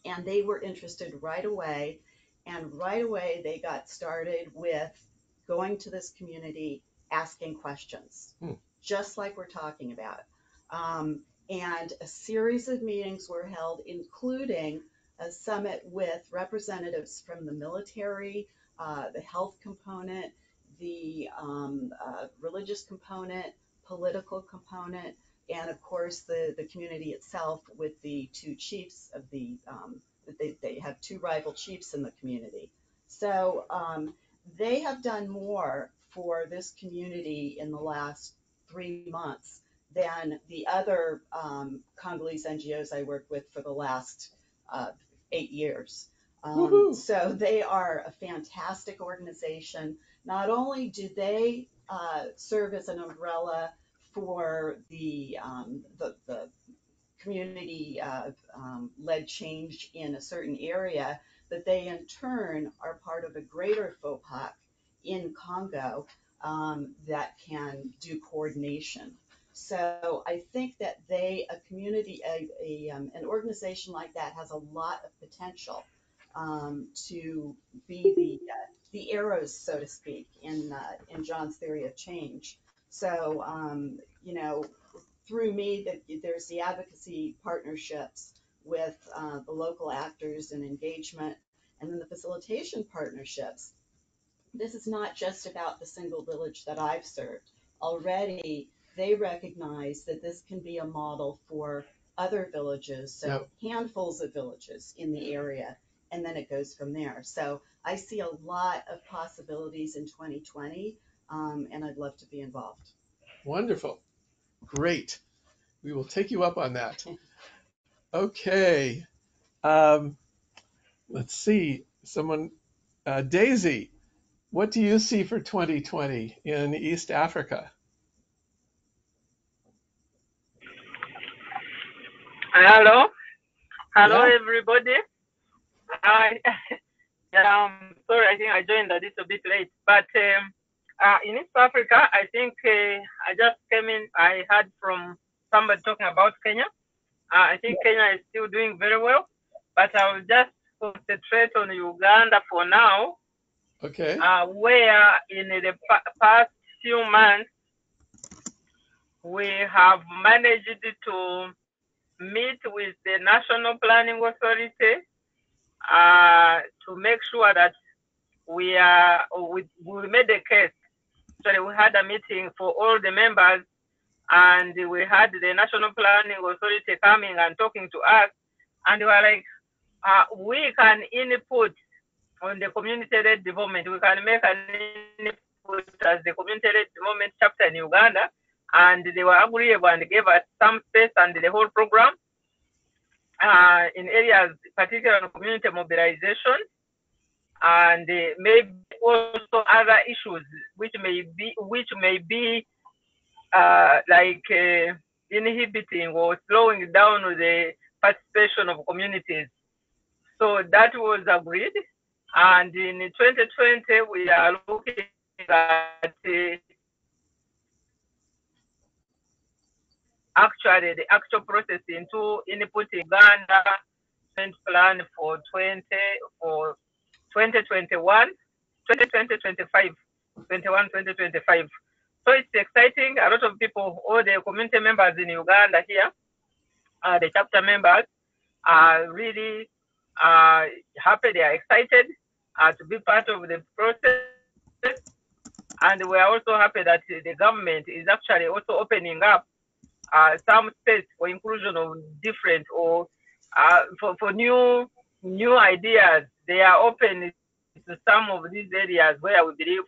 and they were interested right away. And right away, they got started with going to this community, asking questions, just like we're talking about. And a series of meetings were held, including a summit with representatives from the military, the health component, the religious component, political component, and of course the community itself with the 2 chiefs of the, they have 2 rival chiefs in the community. So they have done more for this community in the last 3 months than the other Congolese NGOs I worked with for the last 8 years. So they are a fantastic organization. Not only do they serve as an umbrella for the community led change in a certain area, but they in turn are part of a greater FOPAC in Congo that can do coordination. So I think that a community, an organization like that has a lot of potential to be the arrows, so to speak, in John's theory of change. So through me, there's the advocacy partnerships with the local actors and engagement, and then the facilitation partnerships. This is not just about the single village that I've served. Already, they recognize that this can be a model for other villages, so handfuls of villages in the area, and then it goes from there. So I see a lot of possibilities in 2020, and I'd love to be involved. Wonderful. Great. We will take you up on that. Okay. Let's see. Daisy, what do you see for 2020 in East Africa? Hello. Hello, Yeah. everybody. Sorry, I think I joined a little bit late. But in East Africa, I think I just came in. I heard from somebody talking about Kenya. I think Kenya is still doing very well, but I will just concentrate on Uganda for now. Okay. Where in the past few months, we have managed to meet with the National Planning Authority to make sure that we made a case. So we had a meeting for all the members, and we had the National Planning Authority coming and talking to us, and we were like, we can input on the community-led development. We can make an input as the community-led development chapter in Uganda, and they were agreeable and gave us some space and the whole program in areas, particularly on community mobilization, and maybe also other issues which may be inhibiting or slowing down the participation of communities. So that was agreed. And in 2020, we are looking at actually the actual process into input Uganda plan for 2021, 2025. So it's exciting. A lot of people, all the community members in Uganda here, the chapter members, are really happy. They are excited to be part of the process. And we are also happy that the government is actually also opening up some space for inclusion of different or for new ideas. They are open to some of these areas where we believe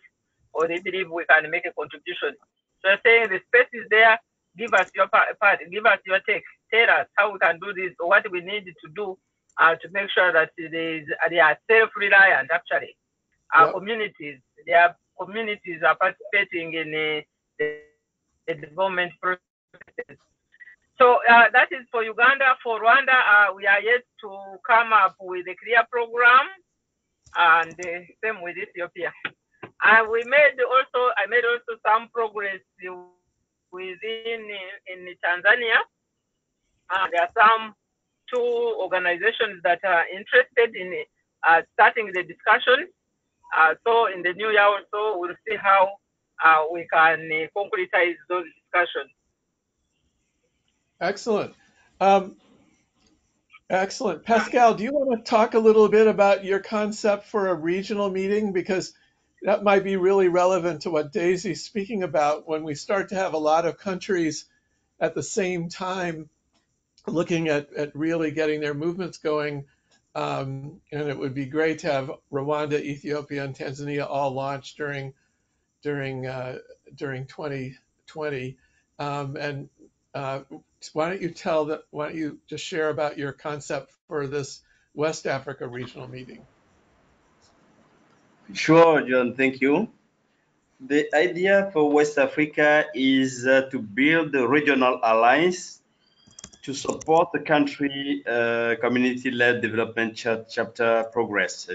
or they believe we can make a contribution. So I'm saying the space is there. Give us your part. Give us your take. Tell us how we can do this or what we need to do to make sure that they are self-reliant. Actually, our communities, their communities are participating in the development process. So that is for Uganda. For Rwanda, we are yet to come up with a clear program, and same with Ethiopia. I made also some progress within in Tanzania. There are some 2 organizations that are interested in starting the discussion. So in the new year also, we'll see how we can concretize those discussions. Excellent. Excellent. Pascal, do you want to talk a little bit about your concept for a regional meeting? Because that might be really relevant to what Daisy's speaking about when we start to have a lot of countries at the same time looking at really getting their movements going. And it would be great to have Rwanda, Ethiopia, and Tanzania all launched during 2020. And why don't you just share about your concept for this West Africa regional meeting? Sure, John, thank you. The idea for West Africa is to build a regional alliance to support the country community-led development chapter progress.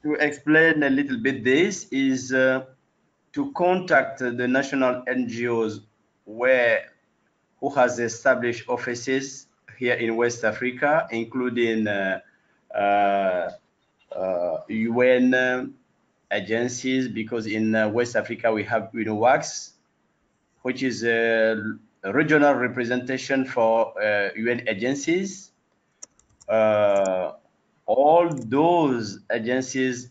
To explain a little bit this is to contact the national NGOs who has established offices here in West Africa, including UN agencies, because in West Africa we have UNOWACS, which is a regional representation for UN agencies. All those agencies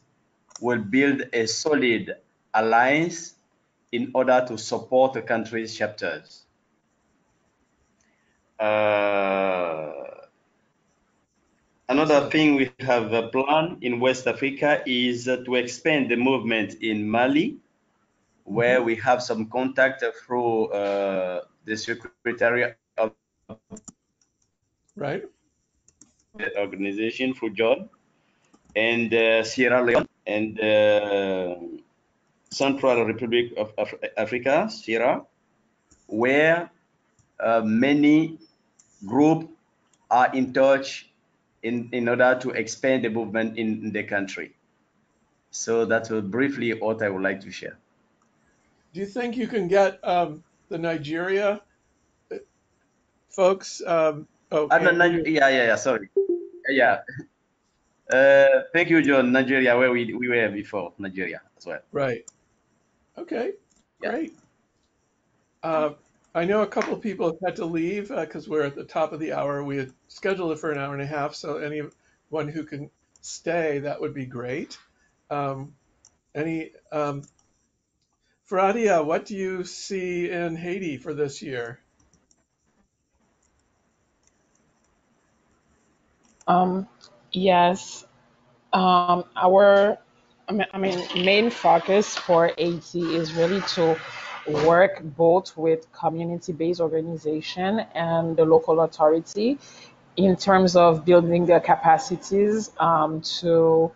will build a solid alliance in order to support the country's chapters. Another thing we have planned in West Africa is to expand the movement in Mali, where we have some contact through the Secretariat of the organization through John, and Sierra Leone and Central Republic of Africa, Sierra, where many groups are in touch in order to expand the movement in the country. So that's briefly what I would like to share. Do you think you can get the Nigeria folks? Yeah, sorry. Yeah. Thank you, John. Nigeria, where we were before, Nigeria as well. Right. Okay, great. I know a couple of people have had to leave because we're at the top of the hour. We had scheduled it for an hour and a half, so anyone who can stay, that would be great. Faradia, what do you see in Haiti for this year? Yes, our main focus for AT is really to work both with community-based organization and the local authority in terms of building their capacities to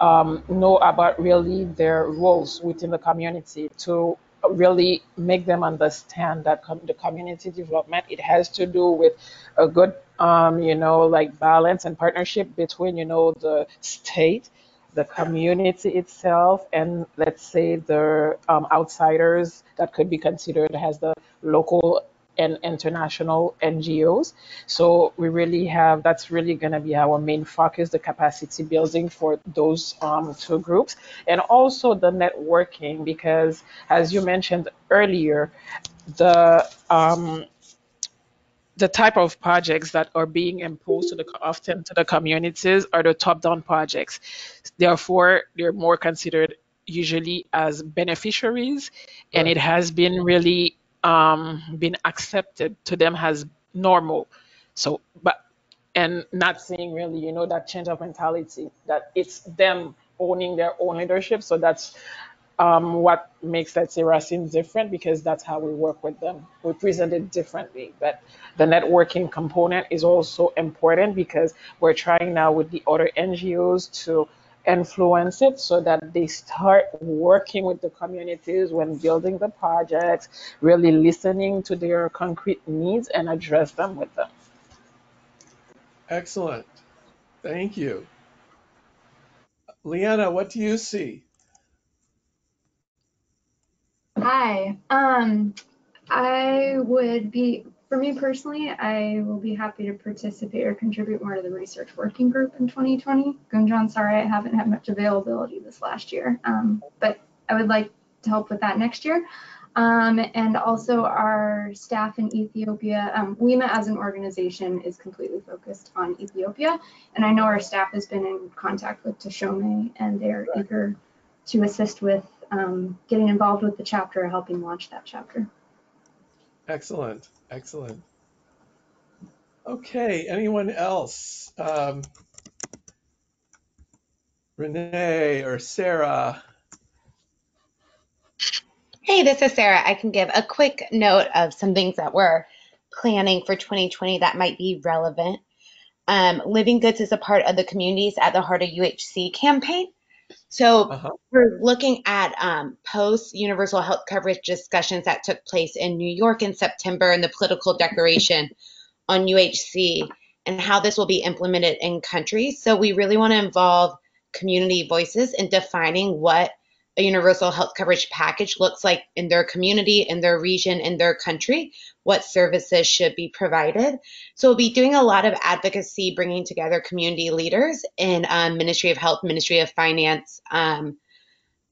know about really their roles within the community, to really make them understand that the community development, it has to do with a good like balance and partnership between the state, the community itself, and let's say the outsiders that could be considered as the local and international NGOs. So we really have, that's really going to be our main focus, the capacity building for those two groups, and also the networking, because as you mentioned earlier, the type of projects that are being imposed often to the communities are the top-down projects. Therefore, they're more considered usually as beneficiaries, and it has been really been accepted to them as normal. So, and not seeing really, that change of mentality, that it's them owning their own leadership. So that's what makes, let's say, Racine different, because that's how we work with them. We present it differently. But the networking component is also important, because we're trying now with the other NGOs to influence it so that they start working with the communities when building the projects, really listening to their concrete needs and address them with them. Excellent. Thank you. Leanna, what do you see? Hi. For me personally, I will be happy to participate or contribute more to the research working group in 2020. Gunjan, sorry, I haven't had much availability this last year, but I would like to help with that next year. And also our staff in Ethiopia, WEMA as an organization is completely focused on Ethiopia. And I know our staff has been in contact with Tashome, and they're eager to assist with getting involved with the chapter, helping launch that chapter. Excellent, excellent. Okay, anyone else? Renee or Sarah? Hey, this is Sarah. I can give a quick note of some things that we're planning for 2020 that might be relevant. Living Goods is a part of the Communities at the Heart of UHC campaign. So we're looking at post-universal health coverage discussions that took place in New York in September and the political declaration on UHC and how this will be implemented in countries. So we really want to involve community voices in defining what a universal health coverage package looks like in their community, in their region, in their country, what services should be provided. So we'll be doing a lot of advocacy, bringing together community leaders in Ministry of Health, Ministry of Finance,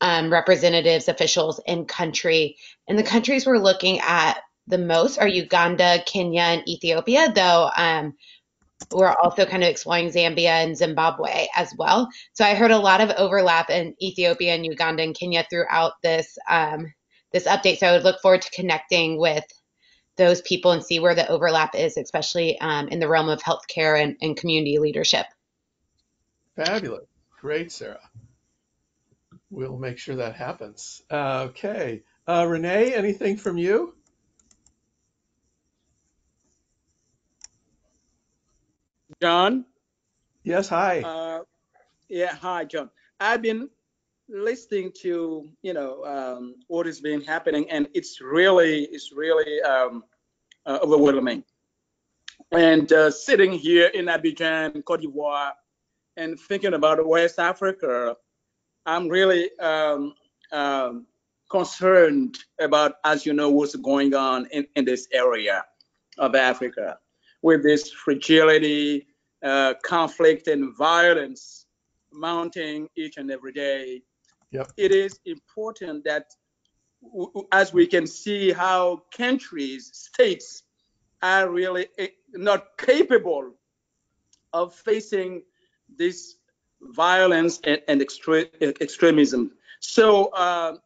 representatives, officials in country. And the countries we're looking at the most are Uganda, Kenya, and Ethiopia, though we're also kind of exploring Zambia and Zimbabwe as well. So I heard a lot of overlap in Ethiopia and Uganda and Kenya throughout this this update. So I would look forward to connecting with those people and see where the overlap is, especially in the realm of healthcare and community leadership. Fabulous. Great, Sarah. We'll make sure that happens. Okay. Renee, anything from you? John? Yes, hi. Yeah, hi, John. I've been listening to, what has been happening, and it's really overwhelming. And sitting here in Abidjan, Cote d'Ivoire, and thinking about West Africa, I'm really concerned about, as you know, what's going on in this area of Africa with this fragility, conflict, and violence mounting each and every day. Yep. It is important that, as we can see how countries, states are really not capable of facing this violence and extremism. So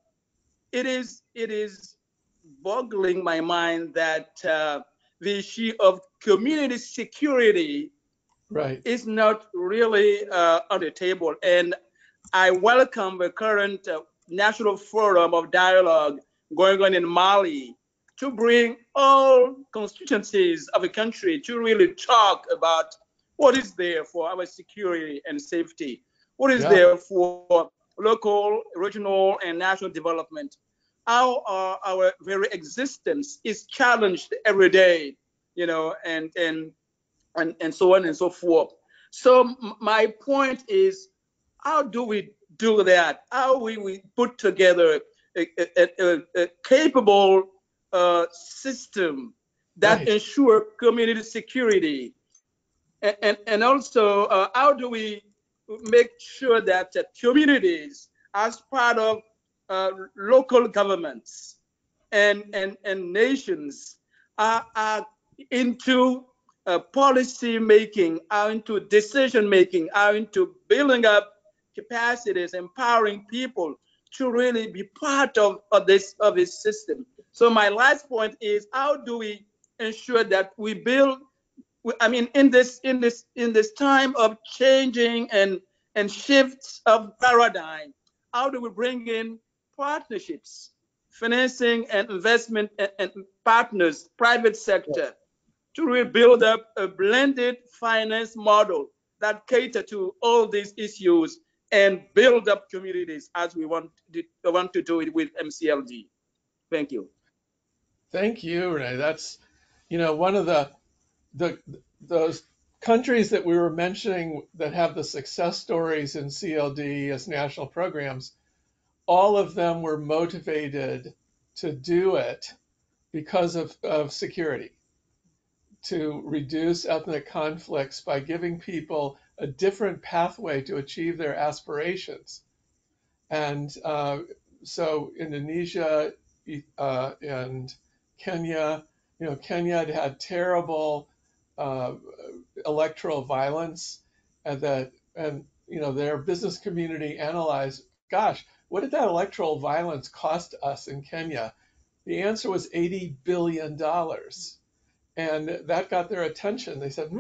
it is boggling my mind that the issue of community security is not really on the table. And I welcome the current National Forum of Dialogue going on in Mali to bring all constituencies of the country to really talk about what is there for our security and safety, what is there for local, regional, and national development. How our very existence is challenged every day, and so on and so forth. So my point is, how do we do that? How we put together a capable system that ensure community security, and also how do we make sure that communities, as part of local governments and nations, are into policy making, are into decision making, are into building up capacities, empowering people to really be part of this system. So my last point is, how do we ensure that we build, I mean, in this time of changing and shifts of paradigm, how do we bring in partnerships, financing and investment and partners, private sector, to really build up a blended finance model that cater to all these issues and build up communities as we want to do it with MCLD. Thank you. Thank you, Renee. That's, one of those countries that we were mentioning that have the success stories in CLD as national programs. All of them were motivated to do it because of security, to reduce ethnic conflicts by giving people a different pathway to achieve their aspirations. And so Indonesia and Kenya, Kenya had terrible electoral violence, and their business community analyzed, gosh, what did that electoral violence cost us in Kenya? The answer was $80 billion. And that got their attention. They said,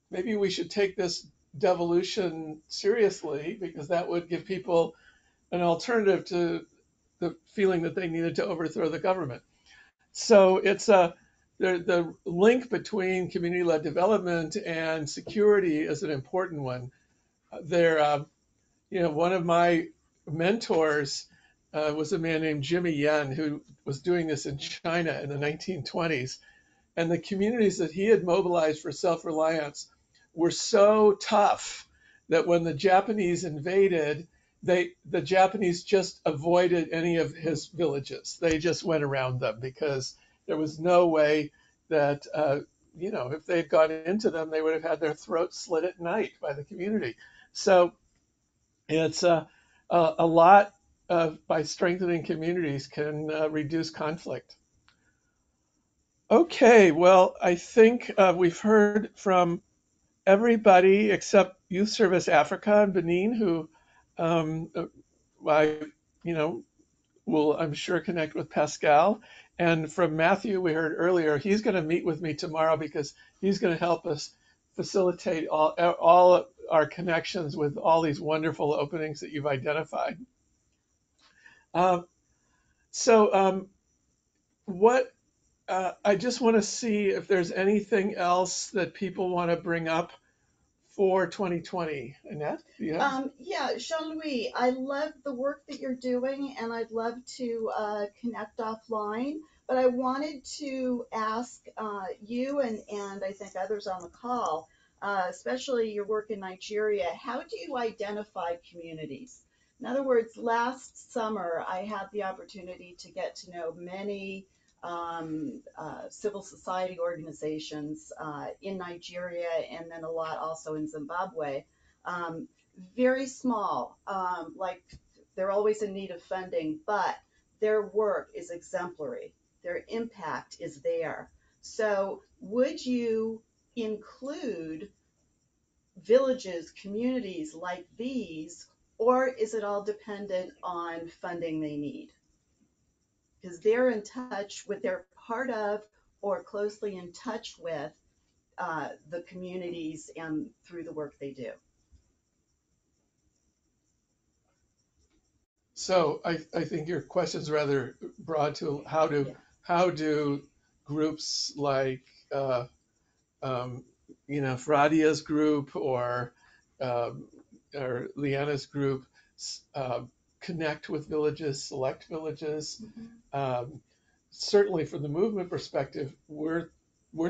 maybe we should take this devolution seriously, because that would give people an alternative to the feeling that they needed to overthrow the government. So it's the link between community-led development and security is an important one. There, one of my mentors was a man named Jimmy Yen who was doing this in China in the 1920s. And the communities that he had mobilized for self-reliance were so tough that when the Japanese invaded, the Japanese just avoided any of his villages. They just went around them because there was no way that, if they had gone into them, they would have had their throats slit at night by the community. So it's a lot by strengthening communities can reduce conflict. Okay, well, I think we've heard from everybody except Youth Service Africa and Benin, who I, will, I'm sure, connect with Pascal. And from Matthew, we heard earlier, he's going to meet with me tomorrow because he's going to help us facilitate all our connections with all these wonderful openings that you've identified. What I just want to see if there's anything else that people want to bring up for 2020. Annette, do you have? Yeah, Jean-Louis, I love the work that you're doing, and I'd love to connect offline. But I wanted to ask you and I think others on the call, especially your work in Nigeria, how do you identify communities? In other words, last summer, I had the opportunity to get to know many civil society organizations in Nigeria and then a lot also in Zimbabwe. Very small, like they're always in need of funding, but their work is exemplary. Their impact is there. So would you include villages, communities like these, or is it all dependent on funding they need? Because they're in touch with, they're part of or closely in touch with the communities and through the work they do. So I think your question is rather broad to how do groups like Fradia's group or Leanna's group connect with villages, select villages. Certainly from the movement perspective, we're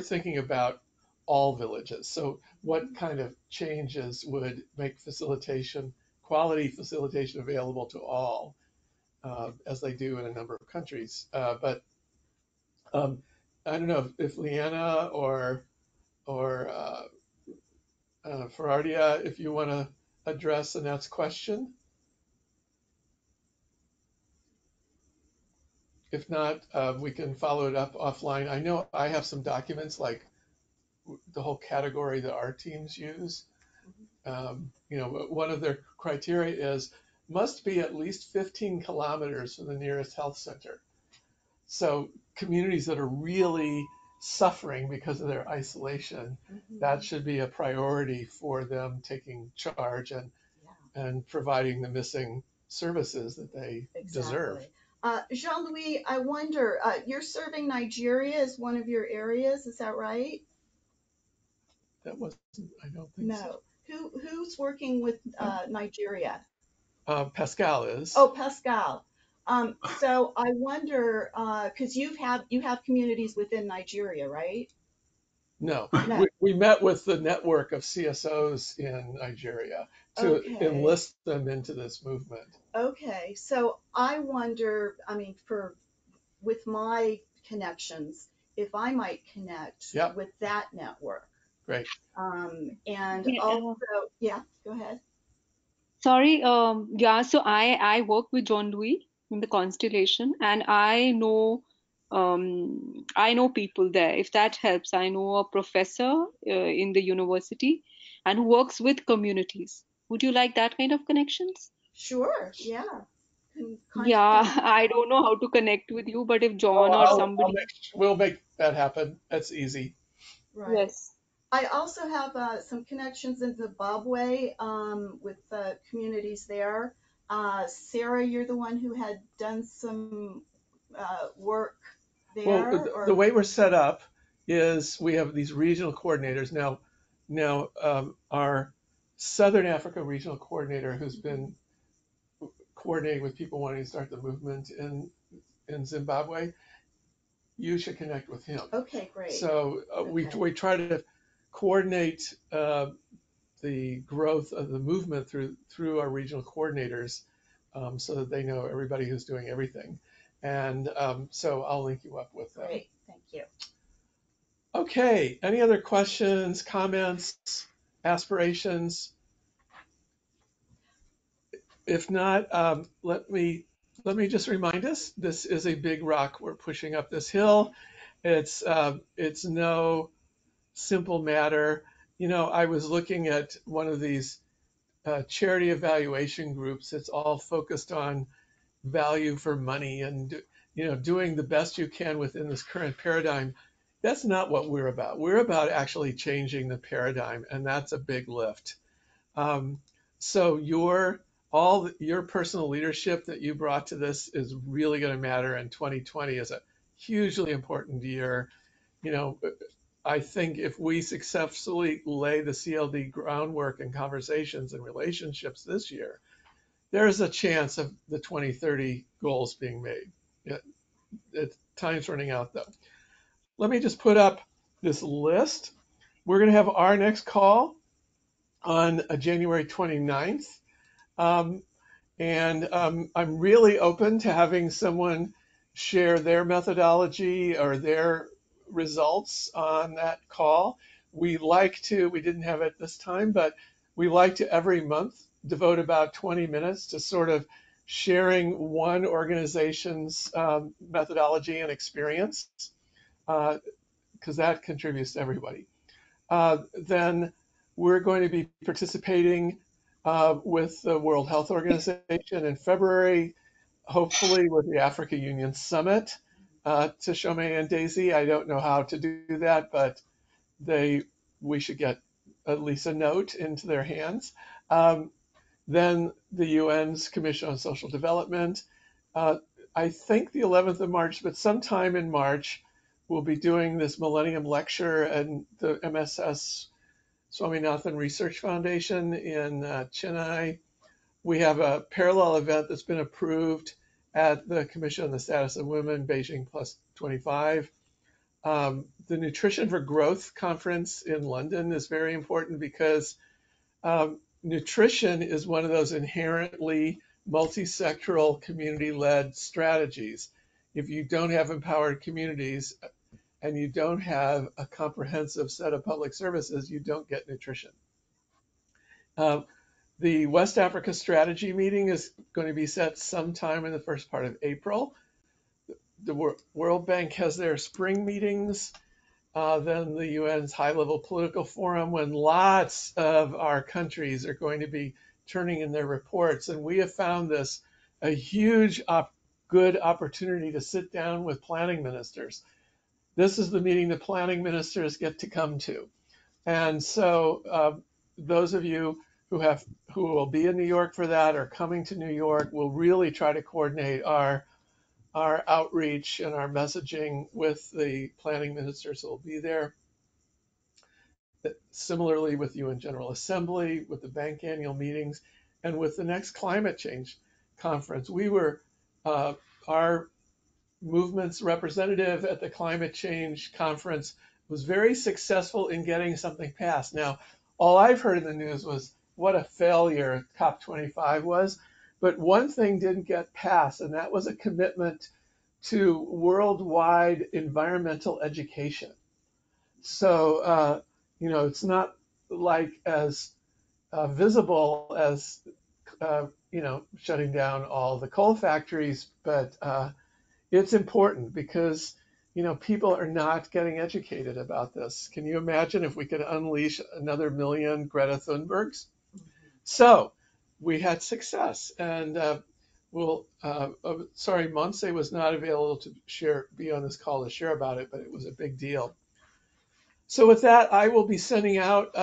thinking about all villages. So what kind of changes would make quality facilitation available to all, as they do in a number of countries. But I don't know if Leanna or Faradia, if you want to address Annette's question. If not, we can follow it up offline. I know I have some documents like the whole category that our teams use. One of their criteria is must be at least 15 kilometers from the nearest health center. So communities that are really suffering because of their isolation, that should be a priority for them taking charge and providing the missing services that they deserve. Jean-Louis, I wonder, you're serving Nigeria as one of your areas, is that right? That wasn't, I don't think so. No. Who's working with Nigeria? Pascal is. Oh, Pascal. So I wonder, because you have communities within Nigeria, right? No. We met with the network of CSOs in Nigeria to enlist them into this movement. Okay, so I wonder, with my connections, if I might connect with that network. Great. And also, yeah, go ahead. Sorry, so I work with John Louis in the constellation, and I know people there. If that helps, I know a professor in the university and who works with communities. Would you like that kind of connections? Sure, yeah. Yeah, I don't know how to connect with you, but if John or somebody. We'll make that happen. That's easy. Right. Yes. I also have some connections in Zimbabwe with communities there. Sarah, you're the one who had done some work there? Well, the way we're set up is we have these regional coordinators. Now our Southern Africa regional coordinator, who's been coordinating with people wanting to start the movement in Zimbabwe, you should connect with him. Okay, great. So we try to coordinate the growth of the movement through our regional coordinators, so that they know everybody who's doing everything. And so I'll link you up with them. Great, thank you. Okay, any other questions, comments, aspirations? If not, let me just remind us, this is a big rock we're pushing up this hill. It's no simple matter. You know, I was looking at one of these charity evaluation groups. It's all focused on value for money and, you know, doing the best you can within this current paradigm. That's not what we're about. We're about actually changing the paradigm, and that's a big lift. So your personal leadership that you brought to this is really going to matter, and 2020 is a hugely important year. You know, I think if we successfully lay the CLD groundwork and conversations and relationships this year, there's a chance of the 2030 goals being made. Time's running out though. Let me just put up this list. We're going to have our next call on January 29th. I'm really open to having someone share their methodology or their results on that call. We didn't have it this time, but we like to every month devote about 20 minutes to sort of sharing one organization's methodology and experience, because that contributes to everybody. Then we're going to be participating with the World Health Organization in February, hopefully with the Africa Union Summit to Shome and Daisy. I don't know how to do that, but we should get at least a note into their hands. Then the UN's Commission on Social Development. I think the 11th of March, but sometime in March, we'll be doing this Millennium Lecture and the MSS Swaminathan Research Foundation in Chennai. We have a parallel event that's been approved at the Commission on the Status of Women, Beijing Plus 25. The Nutrition for Growth conference in London is very important because nutrition is one of those inherently multi-sectoral community-led strategies. If you don't have empowered communities and you don't have a comprehensive set of public services, you don't get nutrition. The West Africa Strategy meeting is going to be set sometime in the first part of April. The World Bank has their spring meetings. Then the UN's high-level political forum, when lots of our countries are going to be turning in their reports. And we have found this a huge good opportunity to sit down with planning ministers. This is the meeting the planning ministers get to come to. And so those of you who will be in New York for that or coming to New York will really try to coordinate our outreach and our messaging with the planning ministers who will be there. Similarly with UN General Assembly, with the bank annual meetings, and with the next climate change conference. We were, our movement's representative at the climate change conference was very successful in getting something passed. Now, all I've heard in the news was what a failure COP25 was, but one thing didn't get passed, and that was a commitment to worldwide environmental education. So, you know, it's not like as visible as, you know, shutting down all the coal factories, but it's important because, you know, people are not getting educated about this. Can you imagine if we could unleash another million Greta Thunbergs? So we had success, and sorry, Monse was not available to be on this call to share about it, but it was a big deal. So with that, I will be sending out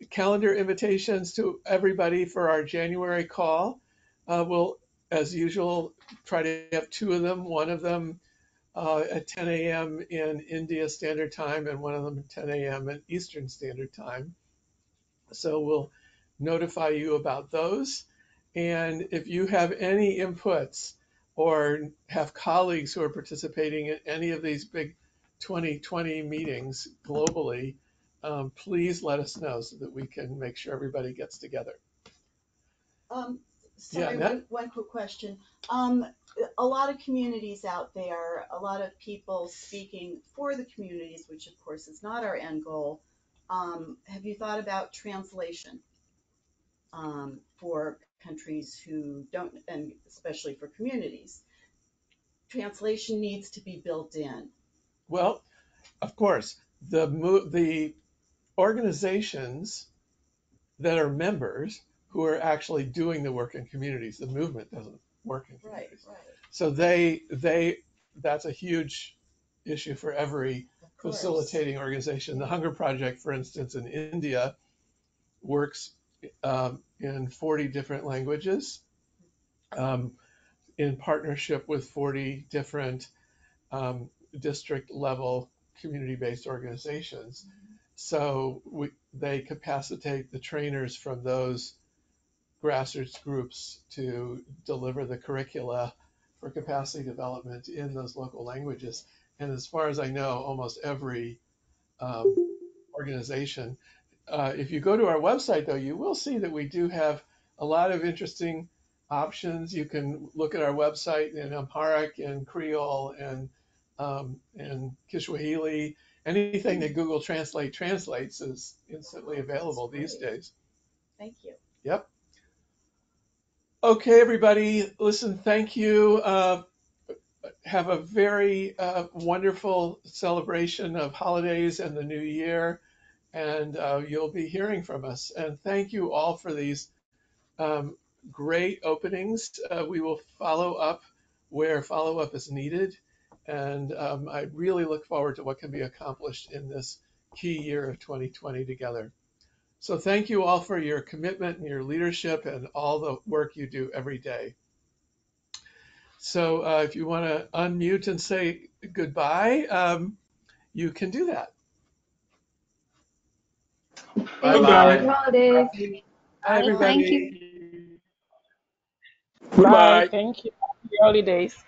calendar invitations to everybody for our January call. We'll, as usual, try to have two of them. One of them at 10 a.m. in India Standard Time, and one of them at 10 a.m. at Eastern Standard Time. So we'll notify you about those. And if you have any inputs or have colleagues who are participating in any of these big 2020 meetings globally, please let us know so that we can make sure everybody gets together. Sorry, Yeah, one quick question. A lot of communities out there, a lot of people speaking for the communities, which of course is not our end goal. Have you thought about translation for countries who don't, and especially for communities? Translation needs to be built in. Well, of course, the organizations that are members who are actually doing the work in communities. The movement doesn't work in communities. Right. So that's a huge issue for every facilitating organization. The Hunger Project, for instance, in India works in 40 different languages in partnership with 40 different district level community-based organizations. So they capacitate the trainers from those grassroots groups to deliver the curricula for capacity development in those local languages. And as far as I know, almost every organization. If you go to our website, though, you will see that we do have a lot of interesting options. You can look at our website in Amharic and Creole and Kiswahili. Anything that Google Translate translates is instantly available these days. Thank you. Yep. Okay, everybody, listen, thank you. Have a very wonderful celebration of holidays and the new year, and you'll be hearing from us. And thank you all for these great openings. We will follow up where follow-up is needed, and I really look forward to what can be accomplished in this key year of 2020 together. So thank you all for your commitment and your leadership and all the work you do every day. So if you want to unmute and say goodbye, you can do that. Bye-bye. Happy holidays. Bye, everybody. Thank you. Bye. Thank you. Happy holidays.